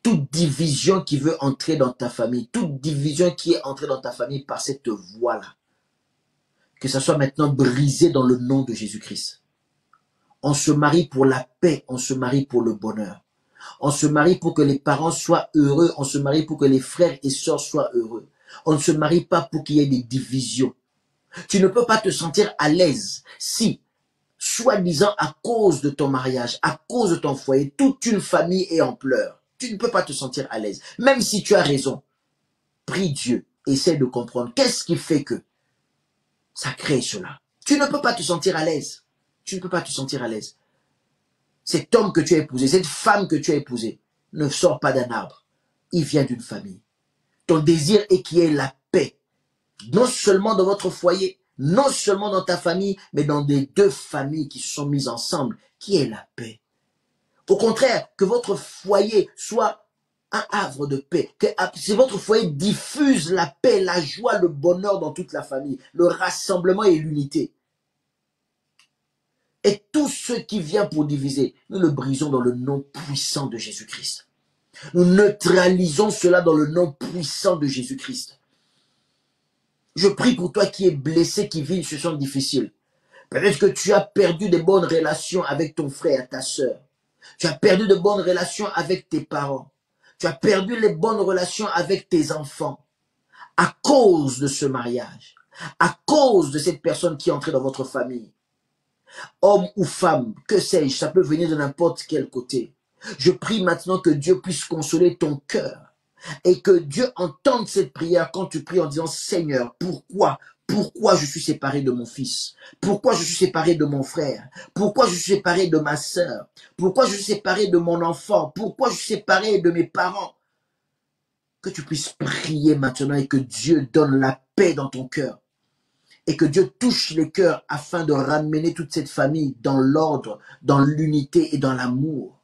Toute division qui veut entrer dans ta famille, toute division qui est entrée dans ta famille par cette voie-là, que ça soit maintenant brisé dans le nom de Jésus-Christ. On se marie pour la paix, on se marie pour le bonheur. On se marie pour que les parents soient heureux, on se marie pour que les frères et sœurs soient heureux. On ne se marie pas pour qu'il y ait des divisions. Tu ne peux pas te sentir à l'aise si, soi-disant à cause de ton mariage, à cause de ton foyer, toute une famille est en pleurs. Tu ne peux pas te sentir à l'aise. Même si tu as raison, prie Dieu, essaie de comprendre qu'est-ce qui fait que ça crée cela. Tu ne peux pas te sentir à l'aise. Tu ne peux pas te sentir à l'aise. Cet homme que tu as épousé, cette femme que tu as épousée, ne sort pas d'un arbre. Il vient d'une famille. Ton désir est qu'il y ait la paix. Non seulement dans votre foyer, non seulement dans ta famille, mais dans les deux familles qui se sont mises ensemble, qui est la paix. Au contraire, que votre foyer soit un havre de paix, que votre foyer diffuse la paix, la joie, le bonheur dans toute la famille, le rassemblement et l'unité. Et tout ce qui vient pour diviser, nous le brisons dans le nom puissant de Jésus-Christ. Nous neutralisons cela dans le nom puissant de Jésus-Christ. Je prie pour toi qui es blessé, qui vit une situation difficile. Peut-être que tu as perdu de bonnes relations avec ton frère, ta soeur. Tu as perdu de bonnes relations avec tes parents. Tu as perdu les bonnes relations avec tes enfants. À cause de ce mariage. À cause de cette personne qui est entrée dans votre famille. Homme ou femme, que sais-je, ça peut venir de n'importe quel côté. Je prie maintenant que Dieu puisse consoler ton cœur. Et que Dieu entende cette prière quand tu pries en disant, Seigneur, pourquoi je suis séparé de mon fils? Pourquoi je suis séparé de mon frère? Pourquoi je suis séparé de ma sœur? Pourquoi je suis séparé de mon enfant? Pourquoi je suis séparé de mes parents? Que tu puisses prier maintenant et que Dieu donne la paix dans ton cœur. Et que Dieu touche les cœurs afin de ramener toute cette famille dans l'ordre, dans l'unité et dans l'amour.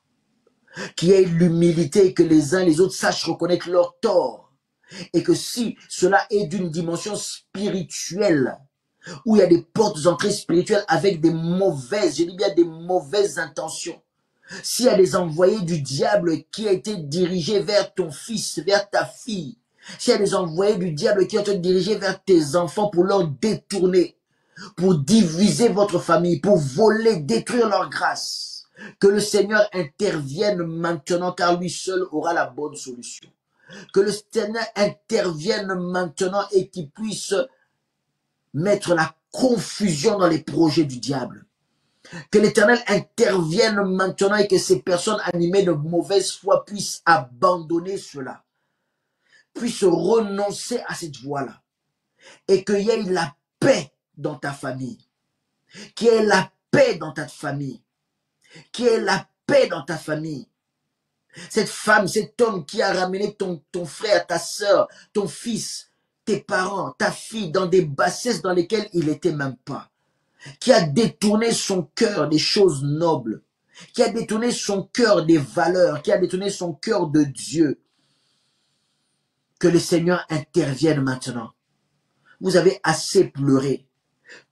Qu'il y ait l'humilité et que les uns et les autres sachent reconnaître leurs torts. Et que si cela est d'une dimension spirituelle, où il y a des portes d'entrée spirituelles avec des mauvaises, je dis bien des mauvaises intentions, s'il y a des envoyés du diable qui ont été dirigés vers ton fils, vers ta fille, s'il y a des envoyés du diable qui ont été dirigés vers tes enfants pour leur détourner, pour diviser votre famille, pour voler, détruire leur grâce, que le Seigneur intervienne maintenant car lui seul aura la bonne solution. Que le Seigneur intervienne maintenant et qu'il puisse mettre la confusion dans les projets du diable. Que l'Éternel intervienne maintenant et que ces personnes animées de mauvaise foi puissent abandonner cela, puissent renoncer à cette voie-là. Et qu'il y ait la paix dans ta famille, qu'il y ait la paix dans ta famille, qu'il y ait la paix dans ta famille. Cette femme, cet homme qui a ramené ton frère, ta soeur, ton fils, tes parents, ta fille dans des bassesses dans lesquelles il n'était même pas. Qui a détourné son cœur des choses nobles. Qui a détourné son cœur des valeurs. Qui a détourné son cœur de Dieu. Que le Seigneur intervienne maintenant. Vous avez assez pleuré.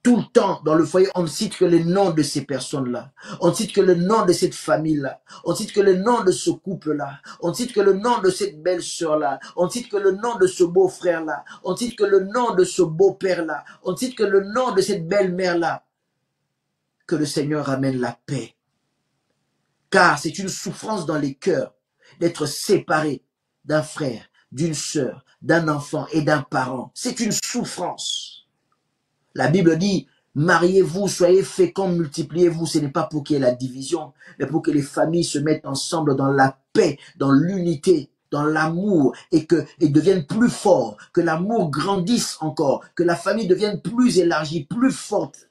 Tout le temps, dans le foyer, on ne cite que les noms de ces personnes-là. On ne cite que le nom de cette famille-là. On ne cite que le nom de ce couple-là. On ne cite que le nom de cette belle-sœur-là. On ne cite que le nom de ce beau-frère-là. On ne cite que le nom de ce beau-père-là. On ne cite que le nom de cette belle-mère-là. Que le Seigneur ramène la paix. Car c'est une souffrance dans les cœurs d'être séparé d'un frère, d'une sœur, d'un enfant et d'un parent. C'est une souffrance. La Bible dit, mariez-vous, soyez féconds, multipliez-vous. Ce n'est pas pour qu'il y ait la division, mais pour que les familles se mettent ensemble dans la paix, dans l'unité, dans l'amour et deviennent plus forts, que l'amour grandisse encore, que la famille devienne plus élargie, plus forte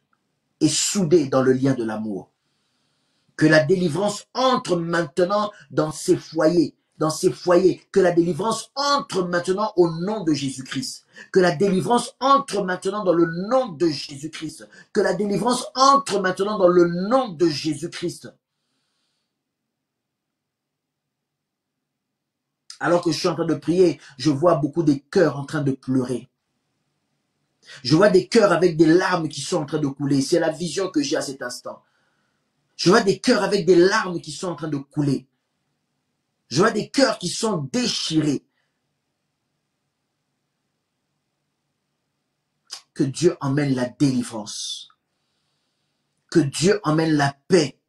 et soudée dans le lien de l'amour. Que la délivrance entre maintenant dans ces foyers, que la délivrance entre maintenant au nom de Jésus-Christ. Que la délivrance entre maintenant dans le nom de Jésus-Christ. Que la délivrance entre maintenant dans le nom de Jésus-Christ. Alors que je suis en train de prier, je vois beaucoup de cœurs en train de pleurer. Je vois des cœurs avec des larmes qui sont en train de couler. C'est la vision que j'ai à cet instant. Je vois des cœurs avec des larmes qui sont en train de couler. Je vois des cœurs qui sont déchirés. Que Dieu emmène la délivrance. Que Dieu emmène la paix.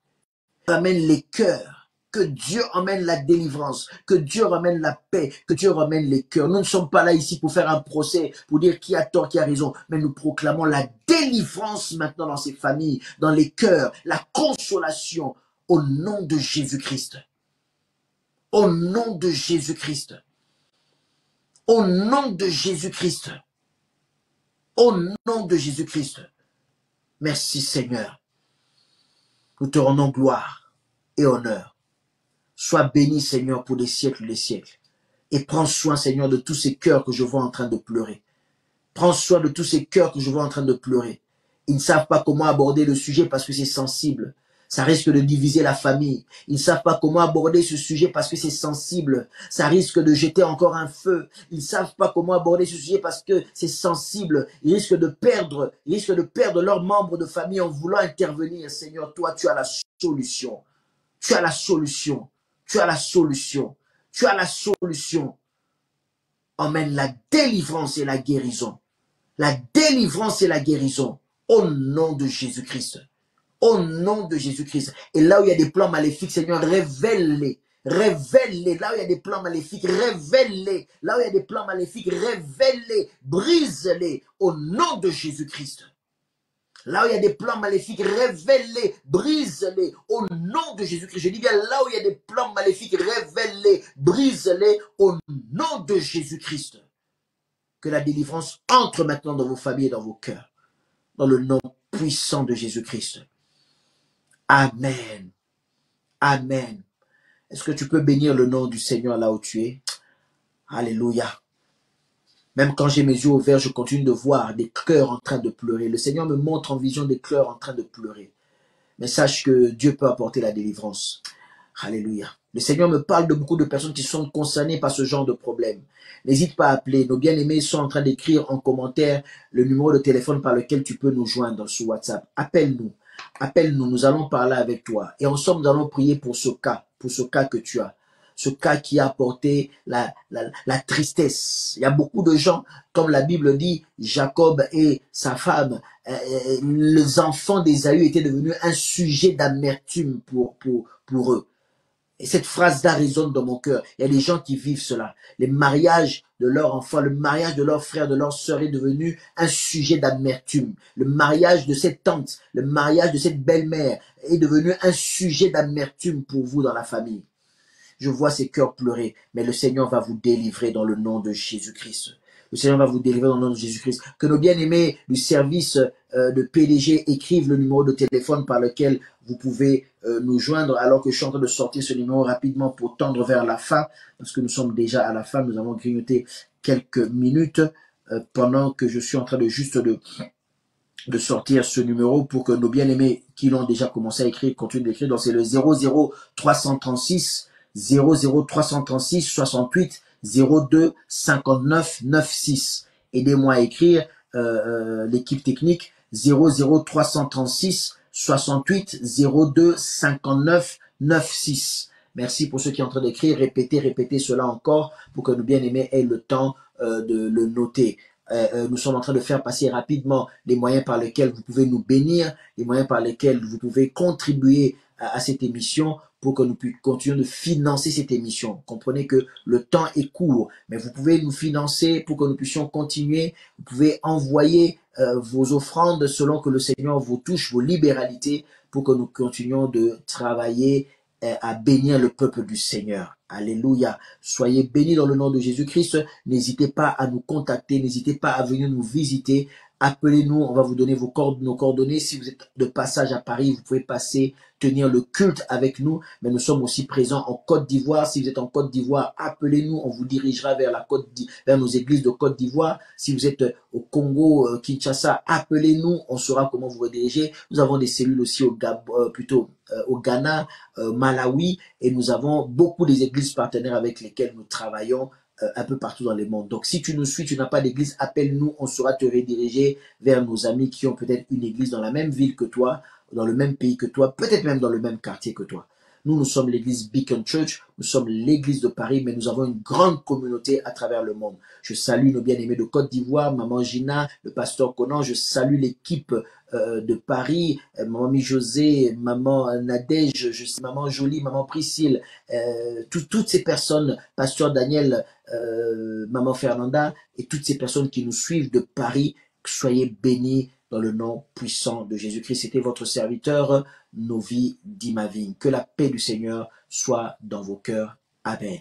Emmène les cœurs. Que Dieu emmène la délivrance. Que Dieu ramène la paix. Que Dieu ramène les cœurs. Nous ne sommes pas là ici pour faire un procès, pour dire qui a tort, qui a raison. Mais nous proclamons la délivrance maintenant dans ces familles, dans les cœurs, la consolation au nom de Jésus-Christ. Au nom de Jésus-Christ. Au nom de Jésus-Christ. Au nom de Jésus-Christ. Merci Seigneur. Nous te rendons gloire et honneur. Sois béni Seigneur pour des siècles et des siècles. Et prends soin Seigneur de tous ces cœurs que je vois en train de pleurer. Prends soin de tous ces cœurs que je vois en train de pleurer. Ils ne savent pas comment aborder le sujet parce que c'est sensible. Ça risque de diviser la famille. Ils ne savent pas comment aborder ce sujet parce que c'est sensible. Ça risque de jeter encore un feu. Ils ne savent pas comment aborder ce sujet parce que c'est sensible. Ils risquent de perdre leurs membres de famille en voulant intervenir. Seigneur, toi, tu as la solution. Tu as la solution. Tu as la solution. Tu as la solution. Emmène la délivrance et la guérison. La délivrance et la guérison. Au nom de Jésus-Christ. Au nom de Jésus-Christ. Et là où il y a des plans maléfiques, Seigneur, révèle-les. Révèle-les. Là où il y a des plans maléfiques, révèle-les. Là où il y a des plans maléfiques, révèle-les. Brise-les. Au nom de Jésus-Christ. Là où il y a des plans maléfiques, révèle-les. Brise-les. Au nom de Jésus-Christ. Je dis bien là où il y a des plans maléfiques, révèle-les. Brise-les. Au nom de Jésus-Christ. Que la délivrance entre maintenant dans vos familles et dans vos cœurs. Dans le nom puissant de Jésus-Christ. Amen. Amen. Est-ce que tu peux bénir le nom du Seigneur là où tu es? Alléluia. Même quand j'ai mes yeux ouverts, je continue de voir des cœurs en train de pleurer. Le Seigneur me montre en vision des cœurs en train de pleurer. Mais sache que Dieu peut apporter la délivrance. Alléluia. Le Seigneur me parle de beaucoup de personnes qui sont concernées par ce genre de problème. N'hésite pas à appeler. Nos bien-aimés sont en train d'écrire en commentaire le numéro de téléphone par lequel tu peux nous joindre sur WhatsApp. Appelle-nous. Appelle-nous. Nous allons parler avec toi. Et ensemble, nous allons prier pour ce cas que tu as. Ce cas qui a apporté la tristesse. Il y a beaucoup de gens, comme la Bible dit, Jacob et sa femme, les enfants d'Ésaü étaient devenus un sujet d'amertume pour eux. Et cette phrase-là résonne dans mon cœur. Il y a des gens qui vivent cela. Les mariages de leurs enfants, le mariage de leurs frères, de leurs sœurs est devenu un sujet d'amertume. Le mariage de cette tante, le mariage de cette belle-mère est devenu un sujet d'amertume pour vous dans la famille. Je vois ces cœurs pleurer, mais le Seigneur va vous délivrer dans le nom de Jésus-Christ. Le Seigneur va vous délivrer dans le nom de Jésus-Christ. Que nos bien-aimés du service de PDG écrivent le numéro de téléphone par lequel vous pouvez nous joindre, alors que je suis en train de sortir ce numéro rapidement pour tendre vers la fin, parce que nous sommes déjà à la fin. Nous avons grignoté quelques minutes pendant que je suis en train de de sortir ce numéro pour que nos bien-aimés qui l'ont déjà commencé à écrire continuent d'écrire. Donc c'est le 00336 68 02 59 96. Aidez-moi à écrire l'équipe technique 00336 68 02 59 96. Merci pour ceux qui sont en train d'écrire. Répétez cela encore pour que nos bien-aimés aient le temps de le noter. Nous sommes en train de faire passer rapidement les moyens par lesquels vous pouvez nous bénir, les moyens par lesquels vous pouvez contribuer à cette émission pour que nous puissions continuer de financer cette émission. Comprenez que le temps est court, mais vous pouvez nous financer pour que nous puissions continuer. Vous pouvez envoyer vos offrandes selon que le Seigneur vous touche, vos libéralités, pour que nous continuions de travailler à bénir le peuple du Seigneur. Alléluia. Soyez bénis dans le nom de Jésus-Christ. N'hésitez pas à nous contacter, n'hésitez pas à venir nous visiter. Appelez-nous, on va vous donner nos coordonnées. Si vous êtes de passage à Paris, vous pouvez passer, tenir le culte avec nous. Mais nous sommes aussi présents en Côte d'Ivoire. Si vous êtes en Côte d'Ivoire, appelez-nous, on vous dirigera vers vers nos églises de Côte d'Ivoire. Si vous êtes au Congo, Kinshasa, appelez-nous, on saura comment vous rediriger. Nous avons des cellules aussi au Ghana, Malawi, et nous avons beaucoup des églises partenaires avec lesquelles nous travaillons un peu partout dans le monde. Donc, si tu nous suis, tu n'as pas d'église, appelle-nous, on saura te rediriger vers nos amis qui ont peut-être une église dans la même ville que toi, dans le même pays que toi, peut-être même dans le même quartier que toi. Nous sommes l'église Beacon Church, nous sommes l'église de Paris, mais nous avons une grande communauté à travers le monde. Je salue nos bien-aimés de Côte d'Ivoire, Maman Gina, le pasteur Conan, je salue l'équipe de Paris, Maman Mi-José, Maman Nadège, Maman Jolie, Maman Priscille, toutes ces personnes, pasteur Daniel, Maman Fernanda, et toutes ces personnes qui nous suivent de Paris, soyez bénis dans le nom puissant de Jésus-Christ. C'était votre serviteur, Novi Dimavine. Que la paix du Seigneur soit dans vos cœurs. Amen.